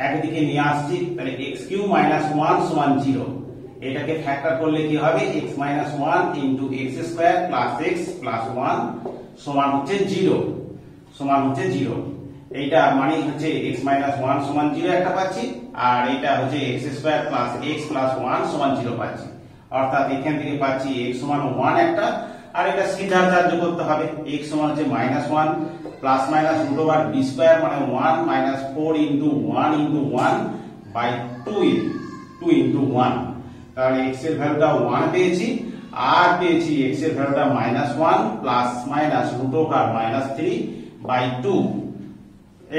একদিকে নিয়ে আসছি, তাহলে x কিউব মাইনাস 1 সমান 0। এটাকে ফ্যাক্টর করলে কি হবে x minus 1 into x square plus x plus 1 সমান হচ্ছে 0, সমান হচ্ছে 0। এইটা মানে হচ্ছে x মাইনাস 1 সমান 0 একটা পাচ্ছি, আর এটা হচ্ছে x square plus x plus 1 সমান 0 পাচ্ছি, অর্থাৎ এখান থেকে পাচ্ছি x সমান 1 একটা, আর এটা সিধা কার্য করতে হবে। x সমান হচ্ছে minus 1 plus minus root over b square মানে 1 minus 4 into 1 into 1 by 2 into 1। তাহলে x এর ভ্যালুটা 1 পেয়েছি, আর পেয়েছি x এর ভ্যালুটা minus 1 plus minus root over minus 3 by 2,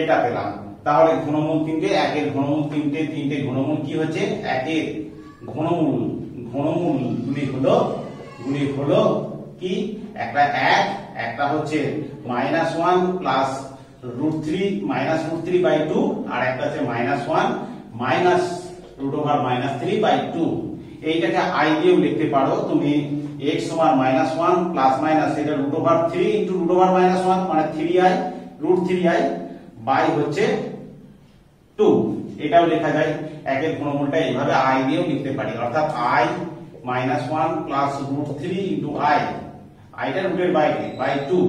এটা পেলাম। তাহলে ঘনমূল তিনটে, 1 এর ঘনমূল তিনটে ঘনমূল কি হচ্ছে 1 এর ঘনমূল গুলি হলো কি একটা 1, একটা হচ্ছে minus 1 plus root 3 minus root 3 by 2, আর একটা হচ্ছে minus 1 minus root over minus 3 by 2। এইটাকে i দিয়েও লিখতে পারো তুমি, x সমান মাইনাস 1 প্লাস মাইনাস এটা root over 3 into root over minus 1 মানে 3i রুট 3i বাই হচ্ছে 2। এটাও লেখা যায় 1 এর ঘনমূলটা এইভাবে i দিয়েও লিখতে পারি, অর্থাৎ i minus 1 plus root 3 into i টা রুটের বাইরে বাই 2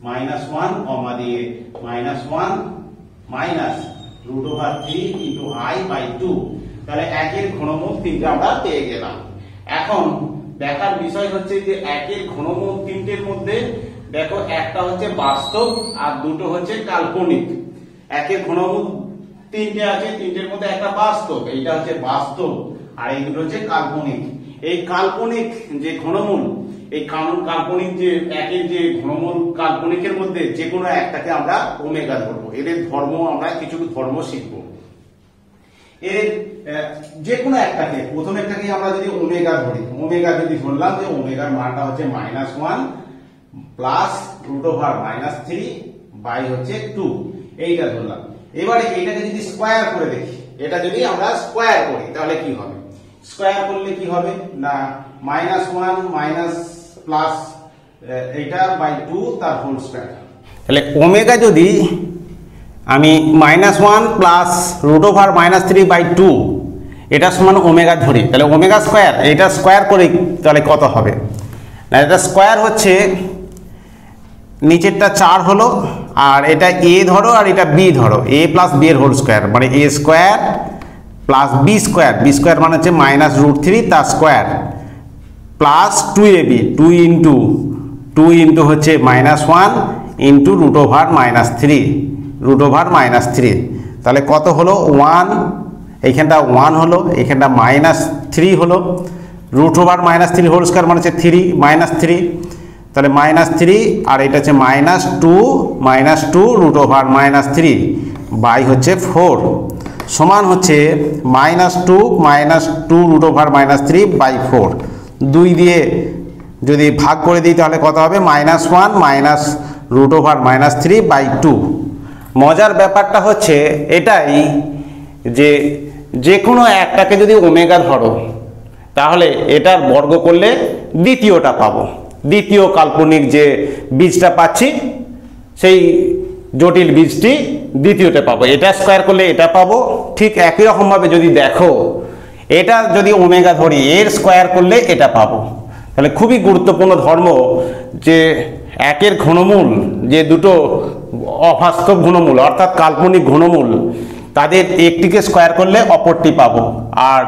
মাইনাস 1 কমা দিয়ে minus 1 minus root over 3 into i by 2। তাহলে 1 এর ঘনমূল তিনটা আমরা পেয়ে গেলাম। এখন দেখার বিষয় হচ্ছে যে 1 এর ঘনমূল তিনটের মধ্যে দেখো একটা হচ্ছে বাস্তব আর দুটো হচ্ছে কাল্পনিক। 1 এর ঘনমূল তিনটে আছে, তিনটের মধ্যে একটা বাস্তব, এইটা হচ্ছে বাস্তব, আর এই দুটো হচ্ছে কাল্পনিক। এই কাল্পনিক যে ঘনমূল, এই কাল্পনিক যে 1 এর যে ঘনমূল কাল্পনিকের মধ্যে যে কোনো একটাকে আমরা ওমেগা ধরবো। এদের ধর্ম আমরা কিছু ধর্ম শিখবো। এর যে কোনো একটাকে, প্রথম একটাকে আমরা যদি ওমেগা ধরি, ওমেগা যদি ধরলাম যে ওমেগার মানটা হচ্ছে -1 প্লাস √-3 বাই হচ্ছে 2, এইটা ধরলাম। এবারে এইটাকে যদি স্কয়ার করে দেখি, এটা যদি আমরা স্কয়ার করি তাহলে কি হবে? স্কয়ার করলে কি হবে না -1 মাইনাস প্লাস এইটা বাই 2 তার হোল স্কয়ার। তাহলে ওমেগা যদি আমি -1 প্লাস √-3 বাই 2 এটা সমান ওমেগা ধরি, তাহলে ওমেগা স্কয়ার, এটা স্কয়ার করি তাহলে কত হবে না, এটা স্কয়ার হচ্ছে নিচেরটা 4 হলো, আর এটা a ধরো আর এটা b ধরো, a প্লাস b এর হোল স্কয়ার মানে a square plus b square, b square মানে হচ্ছে -√3 তার স্কয়ার প্লাস 2ab, 2 ইন্টু হচ্ছে -1 ইন্টু √-3, তাহলে কত হলো 1, এইখানটা 1 হলো, এইখানটা -3 হলো, √-3 হোল স্কয়ার মানে হচ্ছে 3 -3, তাহলে -3 আর এটা হচ্ছে -2 √-3 বাই হচ্ছে 4 সমান হচ্ছে -2 √-3 বাই 4, 2 দিয়ে যদি ভাগ করে দিই তাহলে কত হবে -1 √-3 বাই 2। মজার ব্যাপারটা হচ্ছে এটাই যে যে কোনো একটাকে যদি ওমেগা ধরো তাহলে এটার বর্গ করলে দ্বিতীয়টা পাবো, দ্বিতীয় কাল্পনিক যে বীজটা পাচ্ছি সেই জটিল বীজটি দ্বিতীয়টা পাবো, এটা স্কয়ার করলে এটা পাবো। ঠিক একই রকম ভাবে যদি দেখো এটা যদি ওমেগা ধরি এর স্কয়ার করলে এটা পাবো। তাহলে খুবই গুরুত্বপূর্ণ ধর্ম যে একের ঘনমূল যে দুটো অবাস্তব ঘনমূল অর্থাৎ কাল্পনিক ঘনমূল তাদের একটিকে স্কয়ার করলে অপরটি পাবো, আর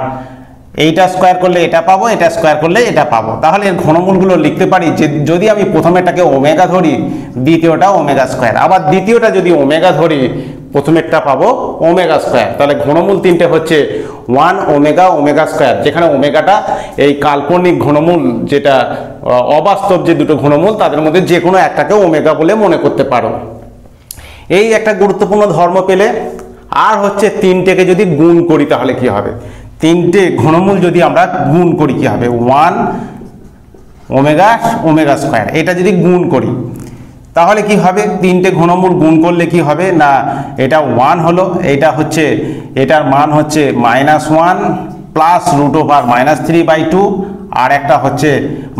এইটা স্কয়ার করলে এটা পাবো, এটা স্কয়ার করলে এটা পাবো। তাহলে এর ঘনমূলগুলো লিখতে পারি যে যদি আমি প্রথমেরটাকে ওমেগা ধরি দ্বিতীয়টা ওমেগা স্কয়ার, আবার দ্বিতীয়টা যদি ওমেগা ধরি প্রথমেরটা পাবো ওমেগা স্কয়ার। তাহলে ঘনমূল তিনটে হচ্ছে 1 ওমেগা স্কয়ার, যেখানে ওমেগাটা এই কাল্পনিক ঘনমূল যেটা অবাস্তব যে দুটো ঘনমূল তাদের মধ্যে যে কোনো একটাকে ওমেগা বলে মনে করতে পারো। এই একটা গুরুত্বপূর্ণ ধর্ম পেলে। আর হচ্ছে তিনটেকে যদি গুণ করি তাহলে কি হবে, তিনটে ঘনমূল যদি আমরা গুণ করি কি হবে 1 ওমেগা স্কয়ার, এটা যদি গুণ করি তাহলে কি হবে, তিনটে ঘনমূল গুণ করলে কি হবে না এটা 1 হলো, এটা হচ্ছে এটার মান হচ্ছে -1 প্লাস √-3 বাই 2, আর একটা হচ্ছে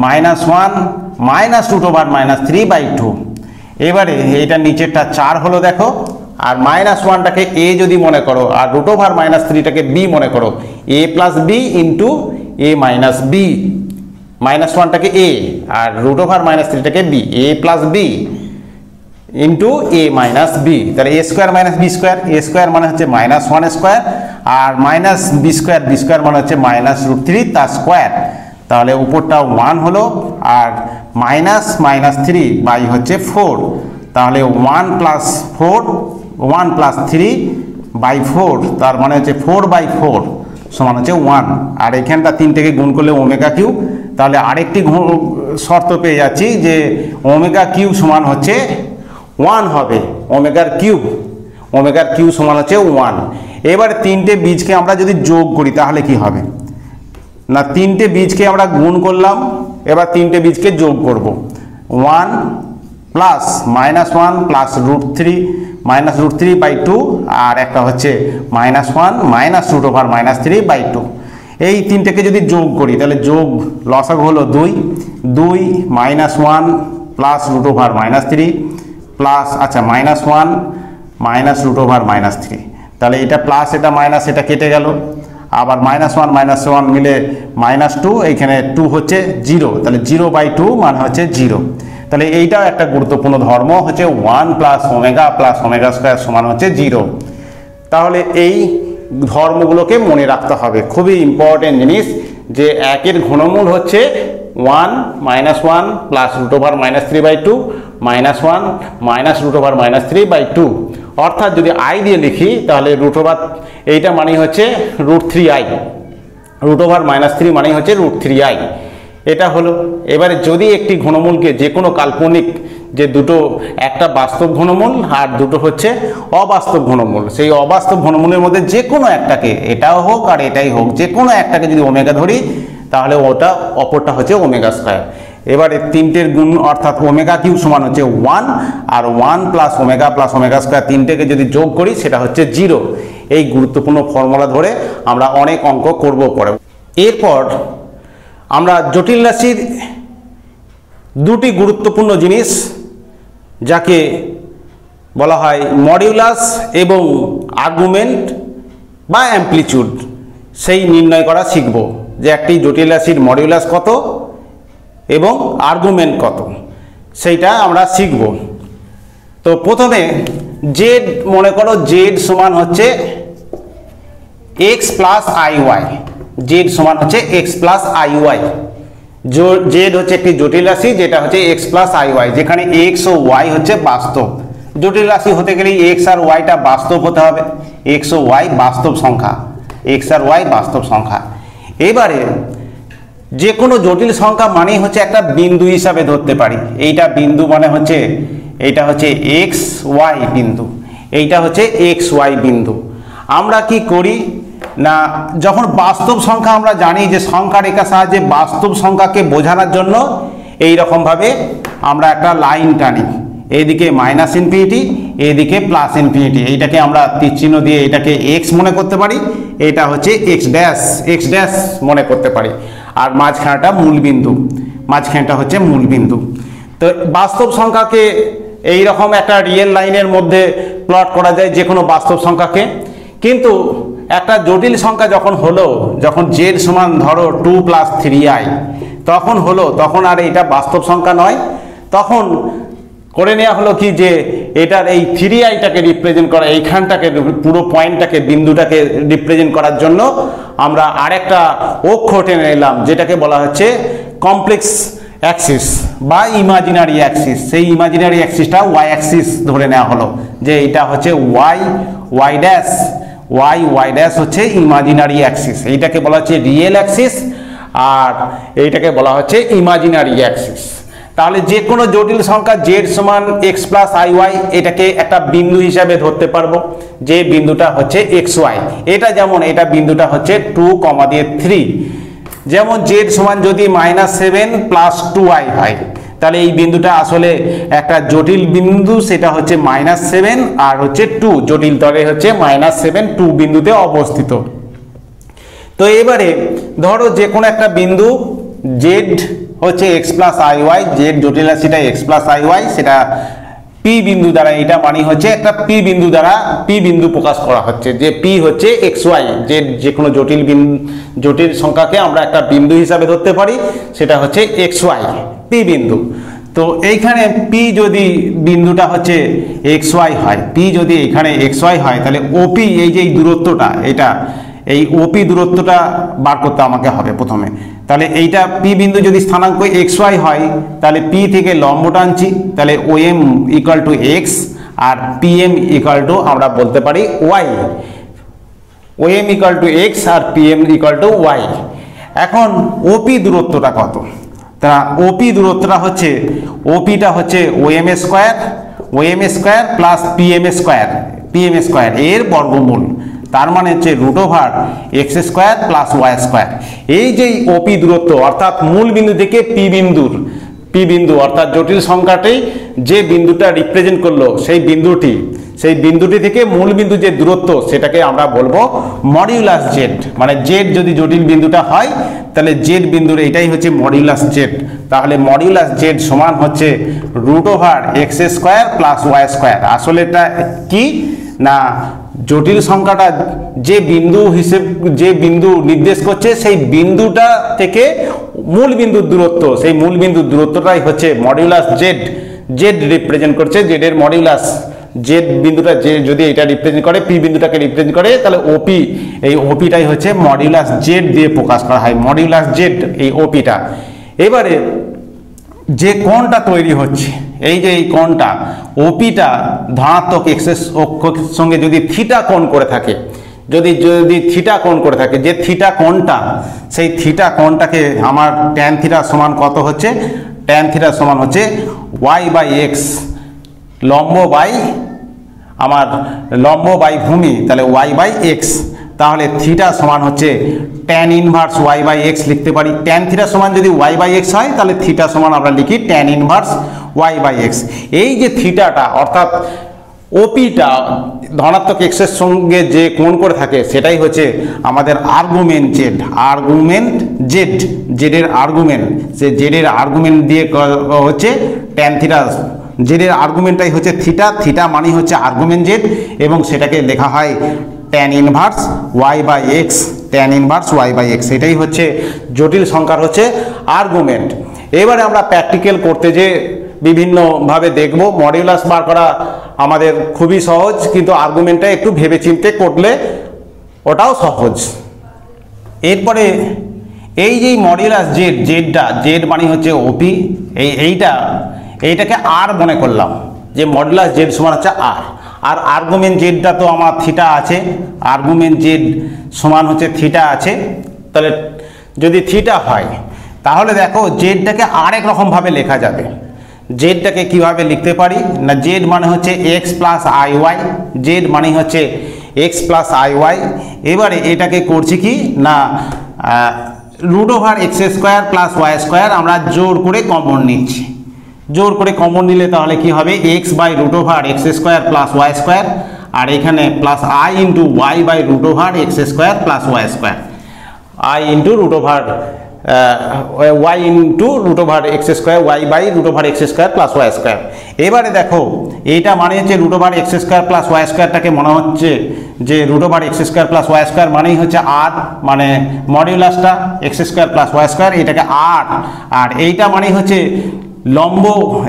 -1 √-3 বাই 2। এবারে এইটা নিচেরটা 4 হলো দেখো, আর -1টাকে a যদি মনে করো আর √-3টাকে b মনে করো, a plus b into a minus b, -1টাকে a আর √-3টাকে b, a plus b into a minus b, তাহলে a square minus b square, a square মানে হচ্ছে -1 স্কোয়ার আর মাইনাস b স্কোয়ার মানে হচ্ছে -√3 তার স্কোয়ার, তাহলে উপরটা 1 হলো আর -3 বাই হচ্ছে 4, তাহলে 1 প্লাস 3 বাই 4 তার মানে হচ্ছে 4/4 সমান হচ্ছে 1, আর এখানটা তিনটেকে গুণ করলে ওমেগা কিউ, তাহলে আরেকটি শর্ত পেয়ে যাচ্ছি যে ওমেগা কিউ সমান হচ্ছে 1 হবে, ওমেগার কিউ সমান হচ্ছে 1। এবারে তিনটে বীজকে আমরা যদি যোগ করি তাহলে কি হবে না, তিনটে বীজকে আমরা গুণ করলাম, এবার তিনটে বীজকে যোগ করব 1 প্লাস -1 প্লাস √3 বাই 2, আর একটা হচ্ছে -1 √-3 বাই 2। এই তিনটেকে যদি যোগ করি তাহলে যোগ লসাগু হলো 2 -1 প্লাস √-3 প্লাস আচ্ছা -1 √-3, তাহলে এটা প্লাস এটা মাইনাস এটা কেটে গেল, আবার -1 মিলে -2, এইখানে 2 হচ্ছে 0, তাহলে 0/2 মানে হচ্ছে 0। তাহলে এইটাও একটা গুরুত্বপূর্ণ ধর্ম হচ্ছে 1 প্লাস ওমেগা স্কয়ার সমান হচ্ছে 0। তাহলে এই ধর্মগুলোকে মনে রাখতে হবে, খুবই ইম্পর্টেন্ট জিনিস যে একের ঘনমূল হচ্ছে 1 প্লাস √-3/2 -1 √-3/2, অর্থাৎ যদি i দিয়ে লিখি তাহলে এইটা মানে হচ্ছে √3i, √-3 মানে হচ্ছে √3i।
এটা হলো। এবারে যদি একটি ঘনমূলকে যে কোনো কাল্পনিক, যে দুটো, একটা বাস্তব ঘনমূল আর দুটো হচ্ছে অবাস্তব ঘনমূল, সেই অবাস্তব ঘনমূলের মধ্যে যে কোনো একটাকে, এটাও হোক আর এটাই হোক, যে কোনো একটাকে যদি ওমেগা ধরি তাহলে ওটা অপরটা হচ্ছে ওমেগা স্কয়ার। এবারে তিনটের গুণ অর্থাৎ ওমেগা কিউ সমান হচ্ছে 1, আর 1 প্লাস ওমেগা স্কয়ার তিনটেকে যদি যোগ করি সেটা হচ্ছে 0। এই গুরুত্বপূর্ণ ফর্মুলা ধরে আমরা অনেক অঙ্ক করব পরে। এরপর আমরা জটিল রাশির দুটি গুরুত্বপূর্ণ জিনিস, যাকে বলা হয় মডিউলাস এবং আর্গুমেন্ট বা অ্যামপ্লিটিউড, সেই নির্ণয় করা শিখব, যে একটি জটিল রাশির মডিউলাস কত এবং আর্গুমেন্ট কত, সেইটা আমরা শিখব। তো প্রথমে জেড, মনে করো জেড সমান হচ্ছে x plus i y, Z সমান হচ্ছে x plus i y. Z হচ্ছে একটি জটিল রাশি যেটা হচ্ছে এক্স প্লাস আই ওয়াই, যেখানে এক্স ও ওয়াই হচ্ছে বাস্তব। জটিল রাশি হতে গেলে এক্স আর ওয়াইটা বাস্তব হতে হবে, এক্স ও ওয়াই বাস্তব সংখ্যা, এক্স আর ওয়াই বাস্তব সংখ্যা। এবারে যে কোনো জটিল সংখ্যা মানেই হচ্ছে একটা বিন্দু হিসাবে ধরতে পারি। এইটা বিন্দু মানে হচ্ছে, এইটা হচ্ছে এক্স ওয়াই বিন্দু, এইটা হচ্ছে এক্স ওয়াই বিন্দু। আমরা কি করি না, যখন বাস্তব সংখ্যা, আমরা জানি যে সংখ্যা রেখার সাহায্যে বাস্তব সংখ্যাকে বোঝানোর জন্য এই রকমভাবে আমরা একটা লাইন টানি, এইদিকে মাইনাস ইনফিনিটি, এইদিকে প্লাস ইনফিনিটি। এইটাকে আমরা তীরচিহ্ন দিয়ে এটাকে এক্স মনে করতে পারি, এটা হচ্ছে এক্স ড্যাশ মনে করতে পারি, আর মাঝখানটা মূল বিন্দু, মাঝখানটা হচ্ছে মূল বিন্দু। তো বাস্তব সংখ্যাকে এই রকম একটা রিয়েল লাইনের মধ্যে প্লট করা যায়, যে কোনো বাস্তব সংখ্যাকে। কিন্তু একটা জটিল সংখ্যা যখন হলো, যখন জেড সমান ধরো 2 + 3i, তখন হলো, তখন আর এটা বাস্তব সংখ্যা নয়, তখন করে নেওয়া হলো কি, যে এটার এই 3iটাকে রিপ্রেজেন্ট করা, এইখানটাকে পুরো পয়েন্টটাকে, বিন্দুটাকে রিপ্রেজেন্ট করার জন্য আমরা আরেকটা অক্ষ টেনে নিলাম, যেটাকে বলা হচ্ছে কমপ্লেক্স অ্যাক্সিস বা ইমাজিনারি অ্যাক্সিস। সেই ইমাজিনারি অ্যাক্সিসটা ওয়াই অ্যাক্সিস ধরে নেওয়া হলো, যে এটা হচ্ছে ওয়াই ড্যাশ হচ্ছে ইমাজিনারি অ্যাক্সিস। এইটাকে বলা হচ্ছে রিয়েল অ্যাক্সিস আর এইটাকে বলা হচ্ছে ইমাজিনারি অ্যাক্সিস। তাহলে যে কোনো জটিল সংখ্যা জেড সমান এক্স প্লাস আই ওয়াই, এটাকে একটা বিন্দু হিসাবে ধরতে পারবো, যে বিন্দুটা হচ্ছে এক্স ওয়াই। এটা যেমন, এটা বিন্দুটা হচ্ছে 2,3, যেমন জেড সমান যদি -7 + 2i হয়, তাহলে এই বিন্দুটা আসলে একটা জটিল বিন্দু, সেটা হচ্ছে -7 আর হচ্ছে 2, জটিল তলে হচ্ছে -7 2 বিন্দুতে অবস্থিত। তো এবারে ধরো যে কোনো একটা বিন্দু জেড হচ্ছে x plus i y, Z জটিল রাশিটা এক্স প্লাস আই ওয়াই, সেটা পি বিন্দু দ্বারা, এটা মানে হচ্ছে একটা পি বিন্দু দ্বারা, পি বিন্দু প্রকাশ করা হচ্ছে, যে পি হচ্ছে এক্স ওয়াই, যে কোনো জটিল সংখ্যাকে আমরা একটা বিন্দু হিসাবে ধরতে পারি, সেটা হচ্ছে এক্স ওয়াই পি বিন্দু। তো এইখানে পি যদি বিন্দুটা হচ্ছে এক্স ওয়াই হয়, পি যদি এখানে এক্স ওয়াই হয়, তাহলে ওপি, এই যে দূরত্বটা, এটা এই ওপি দূরত্বটা বার করতে আমাকে হবে প্রথমে। তাহলে এইটা পি বিন্দু যদি স্থানাঙ্ক এক্স ওয়াই হয়, তাহলে পি থেকে লম্ব টানছি, তাহলে ওএম = এক্স আর পিএম = আমরা বলতে পারি ওয়াই, ওএম = এক্স আর পিএম = ওয়াই। এখন ওপি দূরত্বটা কত? তা ওপি দূরত্বটা হচ্ছে, ওপিটা হচ্ছে OM square plus PM square এর বর্গমূল, তার মানে হচ্ছে √x² + y²। এই যে ওপি দূরত্ব, অর্থাৎ মূল বিন্দু থেকে পি বিন্দু অর্থাৎ জটিল সংখ্যাটি যে বিন্দুটা রিপ্রেজেন্ট করলো, সেই বিন্দুটি থেকে মূল বিন্দু যে দূরত্ব, সেটাকে আমরা বলবো মডিউলাস জেড। মানে জেড যদি জটিল বিন্দুটা হয়, তাহলে জেড বিন্দুর এটাই হচ্ছে মডিউলাস জেড। তাহলে মডিউলাস জেড সমান হচ্ছে √x² + y²। আসলে এটা কি না, জটিল সংখ্যাটা যে বিন্দু নির্দেশ করছে, সেই বিন্দুটা থেকে মূল বিন্দুর দূরত্ব, সেই মূল বিন্দুর দূরত্বটাই হচ্ছে মডিউলাস জেড রিপ্রেজেন্ট করছে, জেড এর মডিউলাস। জেড বিন্দুটা যে যদি এটা রিপ্রেজেন্ট করে, পি বিন্দুটাকে রিপ্রেজেন্ট করে, তাহলে ওপি, এই ওপিটাই হচ্ছে মডিউলাস জেড দিয়ে প্রকাশ করা হয়, মডিউলাস জেড এই ওপিটা। এবারে যে কোণটা তৈরি হচ্ছে, এই যে এই কোণটা, ওপিটা ধনাত্মক এক্সেস অক্ষের সঙ্গে যদি থিটা কোণ করে থাকে, যদি যদি থিটা কোণ করে থাকে, যে থিটা কোণটা, সেই থিটা কোণটাকে আমার ট্যান থিটা সমান কত হচ্ছে, ট্যান থিটা সমান হচ্ছে y/x লম্ব বাই আমার লম্ব বাই ভূমি, তাহলে y/x, তাহলে থিটা সমান হচ্ছে ট্যান ইনভার্স y/x লিখতে পারি। ট্যান থিটা সমান যদি y/x হয় তাহলে থিটা সমান আমরা লিখি ট্যান ইনভার্স y/x। এই যে থিটাটা অর্থাৎ ওপিটা ধনাত্মক এক্সের সঙ্গে যে কোণ করে থাকে সেটাই হচ্ছে আমাদের আর্গুমেন্ট জেড। আর্গুমেন্ট জেড, জেডের আর্গুমেন্ট, সে জেডের আর্গুমেন্ট দিয়ে হচ্ছে ট্যান থিটা, জেডের আর্গুমেন্টটাই হচ্ছে থিটা, থিটা মানে হচ্ছে আর্গুমেন্ট জেড, এবং সেটাকে লেখা হয় tan inverse y/x, tan inverse y/x। এটাই হচ্ছে জটিল সংখ্যার হচ্ছে আর্গুমেন্ট। এবারে আমরা প্র্যাকটিক্যাল করতে যে বিভিন্নভাবে দেখব। মডিউলাস বার করা আমাদের খুবই সহজ, কিন্তু আর্গুমেন্টটা একটু ভেবেচিন্তে করলে ওটাও সহজ। এরপরে এই যে মডিউলাস জেড, জেডটা, জেড মানে হচ্ছে ওপি, এইটাকে আর মনে করলাম যে মডুলাস জেড সমান হচ্ছে আর, আর আর্গুমেন্ট জেডটা তো আমার থিটা আছে, আর্গুমেন্ট জেড সমান হচ্ছে থিটা আছে। তাহলে যদি থিটা হয় তাহলে দেখো জেডটাকে আরেক রকমভাবে লেখা যাবে। জেডটাকে কিভাবে লিখতে পারি না, জেড মানে হচ্ছে x plus i y, z মানে হচ্ছে এক্স প্লাস আই ওয়াই। এবারে এটাকে করছি কি না √x² প্লাস y² আমরা জোর করে কমন নিচ্ছি। জোর করে কমন নিলে তাহলে কি হবে, x/√x² প্লাস y², আর এখানে plus i into y/√x² plus y², i into y into √x², y/√x² plus y²। এবারে দেখো এইটা মানে হচ্ছে √x² প্লাস y²টাকে মনে হচ্ছে যে √x² প্লাস y² মানেই হচ্ছে আর, মানে মডিউলাসটা x² প্লাস y², এটাকে আর, আর এইটা মানে হচ্ছে লম্ব,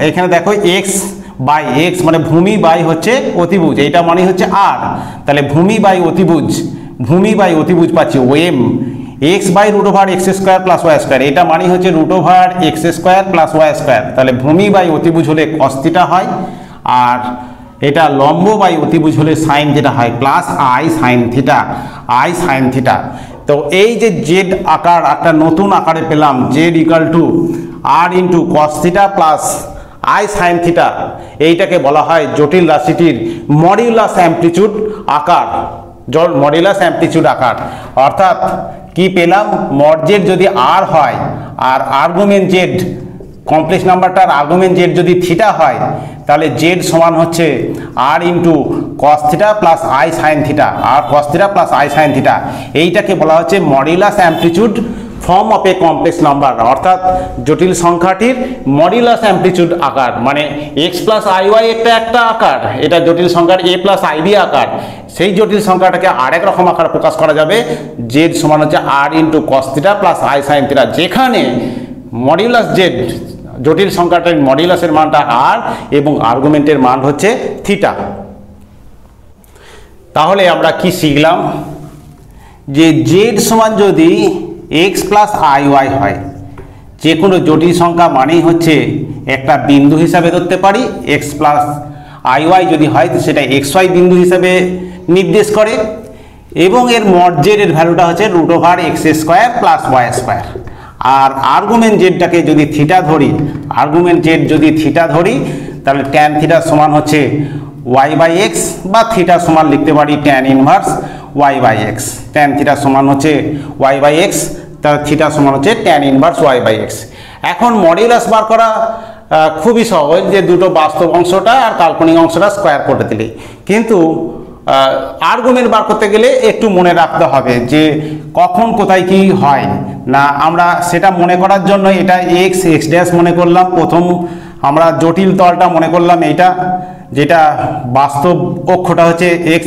এখানে দেখো x/x মানে ভূমি বাই হচ্ছে অতিভুজ, এইটা মানে হচ্ছে আর, তাহলে ভূমি বাই অতিভুজ, ভূমি বাই অতিভুজ পাচ্ছি ওএম x/√x² প্লাস y², এটা মানে হচ্ছে √x² প্লাস y², তাহলে ভূমি বাই অতিভুজ হলে cos থিটা হয়, আর এটা লম্ব বাই অতিভুজ হলে সাইন যেটা হয় plus i sin theta, i sin theta. তো এই যে জেড আকার একটা নতুন আকারে পেলাম, Z equal to r into cos theta plus i sin theta, এইটাকে বলা হয় জটিল রাশিটির মডিউলাস অ্যামপ্লিটিউড আকার, মডিউলাস অ্যামপ্লিটিউড আকার। অর্থাৎ কি পেলাম, মড জেড যদি আর হয় আর আর্গুমেন্ট জেড, কমপ্লেক্স নাম্বারটার আর্গুমেন্ট জেড যদি থিটা হয়, তাহলে জেড সমান হচ্ছে r into cos theta plus i sin theta, আর cos theta plus i sin theta, এইটাকে বলা হচ্ছে modulus amplitude form of a complex number. অর্থাৎ জটিল সংখ্যাটির মডিউলাস অ্যামপ্লিটিউড আকার, মানে এক্স প্লাস আই ওয়াই একটা আকার, এটা জটিল সংখ্যার a প্লাস আই বি আকার, সেই জটিল সংখ্যাটাকে আরেক রকম আকার প্রকাশ করা যাবে, জেড সমান হচ্ছে r into cos theta plus i sin theta, যেখানে মডিউলাস জেড জটিল সংখ্যাটার মডিউলাসের মানটা আর এবং আর্গুমেন্টের মান হচ্ছে থিটা। তাহলে আমরা কি শিখলাম, যে জেড সমান যদি এক্স প্লাস আই ওয়াই হয়, যে কোনো জটিল সংখ্যা মানেই হচ্ছে একটা বিন্দু হিসাবে ধরতে পারি, এক্স প্লাস আই ওয়াই যদি হয় তো সেটা এক্স ওয়াই বিন্দু হিসাবে নির্দেশ করে, এবং এর মড জেড এর ভ্যালুটা হচ্ছে √x² প্লাস y²। আর আর্গুমেন্ট জেডটাকে যদি থিটা ধরি, আর্গুমেন্ট জেড যদি থিটা ধরি, তাহলে ট্যান থিটা সমান হচ্ছে y/x, বা থিটা সমান লিখতে পারি tan inverse y/x, tan theta সমান হচ্ছে y/x, তার থিটা সমান হচ্ছে ট্যান ইনভার্স y/x। এখন মডিউলাস বার করা খুবই সহজ, যে দুটো বাস্তব অংশটা আর কাল্পনিক অংশটা স্কোয়ার করে দিলেই, কিন্তু আর্গুমেন্ট বার করতে গেলে একটু মনে রাখতে হবে যে কখন কোথায় কি হয় না, আমরা সেটা মনে করার জন্য এটা x মনে করলাম, প্রথম আমরা জটিল তলটা মনে করলাম এইটা, যেটা বাস্তব অক্ষটা হচ্ছে x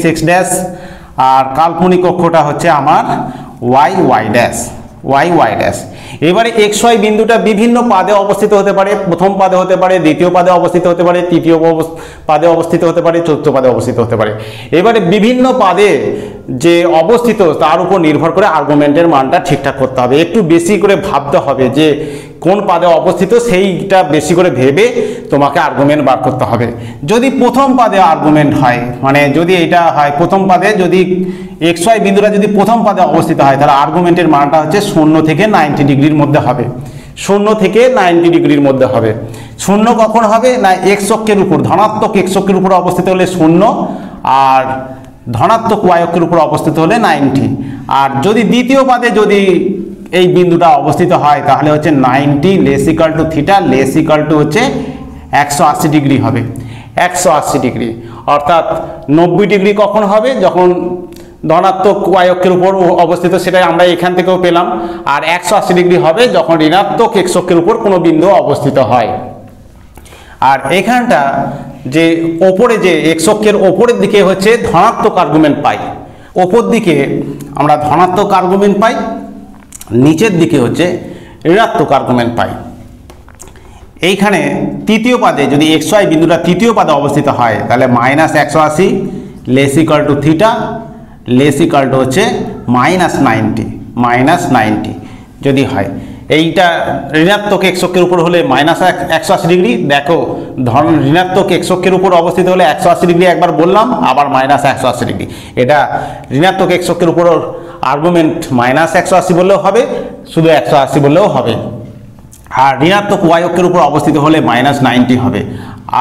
আর কাল্পনিক অক্ষটা হচ্ছে আমার y, এবারে এক্স ওয়াই বিন্দুটা বিভিন্ন পাদে অবস্থিত হতে পারে, প্রথম পাদে হতে পারে, দ্বিতীয় পাদে অবস্থিত হতে পারে, তৃতীয় পাদে অবস্থিত হতে পারে, চতুর্থ পাদে অবস্থিত হতে পারে। এবারে বিভিন্ন পাদে যে অবস্থিত তার উপর নির্ভর করে আর্গুমেন্টের মানটা ঠিকঠাক করতে হবে। একটু বেশি করে ভাবতে হবে যে কোন পাদে অবস্থিত, সেইটা বেশি করে ভেবে তোমাকে আর্গুমেন্ট বার করতে হবে। যদি প্রথম পাদে আর্গুমেন্ট হয়, মানে যদি এটা হয় প্রথম পাদে, যদি এক্স ওয়াই বিন্দুটা যদি প্রথম পাদে অবস্থিত হয়, তাহলে আর্গুমেন্টের মানটা হচ্ছে 0 থেকে 90 ডিগ্রির মধ্যে হবে। 0 থেকে 90 ডিগ্রির মধ্যে হবে। 0 কখন হবে না, এক্স অক্ষের উপর, ধনাত্মক এক্স অক্ষের উপর অবস্থিত হলে 0, আর ধনাত্মক ওয়াই অক্ষের উপর অবস্থিত হলে 90। আর যদি দ্বিতীয় পাদে যদি এই বিন্দুটা অবস্থিত হয় তাহলে হচ্ছে 90 less equal to theta less equal to হচ্ছে 180 ডিগ্রি হবে। 180 ডিগ্রি অর্থাৎ 90 ডিগ্রি কখন হবে, যখন ধনাত্মক ওয়াই অক্ষের উপর অবস্থিত, সেটাই আমরা এখান থেকেও পেলাম। আর 180 ডিগ্রি হবে যখন ঋণাত্মক এক্স অক্ষের উপর কোনো বিন্দু অবস্থিত হয়। আর এখানটা যে ওপরে যে এক্স অক্ষের ওপরের দিকে হচ্ছে ধনাত্মক আর্গুমেন্ট পাই, ওপর দিকে আমরা ধনাত্মক আর্গুমেন্ট পাই, নিচের দিকে হচ্ছে ঋণাত্মক আর্গুমেন্ট পাই। এইখানে তৃতীয় পাদে যদি এক্স ওয়াই বিন্দুটা তৃতীয় পাদে অবস্থিত হয় তাহলে -180 less equal to theta less equal to হচ্ছে -90 যদি হয়। এইটা ঋণাত্মক এক্স অক্ষের উপর হলে -180 ডিগ্রি। দেখো ঋণাত্মক এক্স অক্ষের উপর অবস্থিত হলে 180 ডিগ্রি একবার বললাম, আবার -180 ডিগ্রি। এটা ঋণাত্মক এক্স অক্ষের উপর আর্গুমেন্ট -180 বললেও হবে, শুধু 180 বললেও হবে। আর ঋণাত্মক ওয়াই অক্ষের উপর অবস্থিত হলে -90 হবে।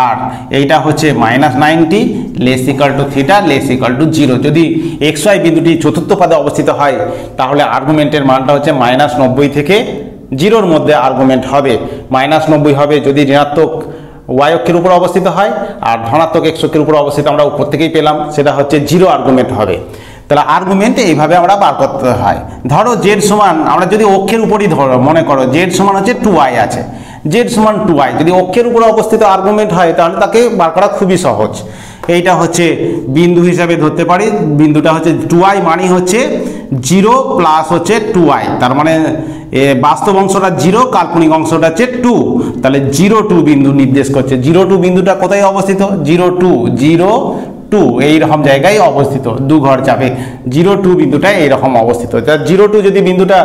আর এইটা হচ্ছে -90 less equal to theta less equal to 0। যদি এক্স ওয়াই বিন্দুটি চতুর্থ পাদে অবস্থিত হয় তাহলে আর্গুমেন্টের মানটা হচ্ছে -90 থেকে 0-র মধ্যে আর্গুমেন্ট হবে। -90 হবে যদি ঋণাত্মক ওয়াই অক্ষের উপর অবস্থিত হয়, আর ধনাত্মক এক্স অক্ষের উপর অবস্থিত আমরা উপর থেকেই পেলাম, সেটা হচ্ছে 0 আর্গুমেন্ট হবে। তাহলে আর্গুমেন্ট এইভাবে আমরা বার করতে হয়। ধরো জেড সমান, আমরা যদি অক্ষের উপরই ধরো, মনে করো জেড সমান হচ্ছে 2i আছে, জেড সমান 2i যদি অক্ষের উপরে অবস্থিত আর্গুমেন্ট হয় তাহলে তাকে বার করা খুবই সহজ। এইটা হচ্ছে বিন্দু হিসাবে ধরতে পারি, বিন্দুটা হচ্ছে 2i মানে হচ্ছে 0 প্লাস হচ্ছে 2i, তার মানে বাস্তব অংশটা 0, কাল্পনিক অংশটা হচ্ছে 2, তাহলে 0-2 বিন্দু নির্দেশ করছে। 0-2 বিন্দুটা কোথায় অবস্থিত, 0-2 এইরকম জায়গায় অবস্থিত, 2 ঘর যাবে। 0-2 বিন্দুটা এইরকম অবস্থিত। 0-2 যদি বিন্দুটা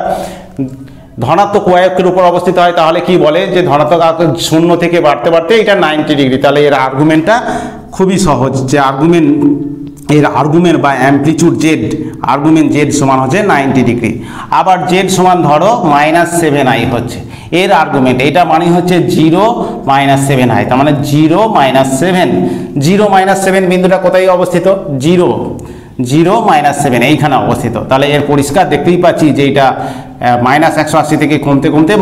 ধনাত্মক ওয়াই অক্ষের উপর অবস্থিত হয় তাহলে কি বলে যে ধনাত্মক 0 থেকে বাড়তে বাড়তে এটা 90 ডিগ্রি। তাহলে এর আর্গুমেন্টটা খুবই সহজ, যে এর আর্গুমেন্ট বা অ্যামপ্লিচিউড জেড, আর্গুমেন্ট জেড সমান হচ্ছে 90 ডিগ্রি। আবার জেড সমান ধরো -7i হচ্ছে এর আর্গুমেন্ট, এটা মানে হচ্ছে 0 -7i, তার মানে 0 -7 বিন্দুটা কোথায় অবস্থিত, 0 -7 এইখানে অবস্থিত। তাহলে এর পরিষ্কার দেখতেই পাচ্ছি যে এটা -180 থেকে কমতে কমতে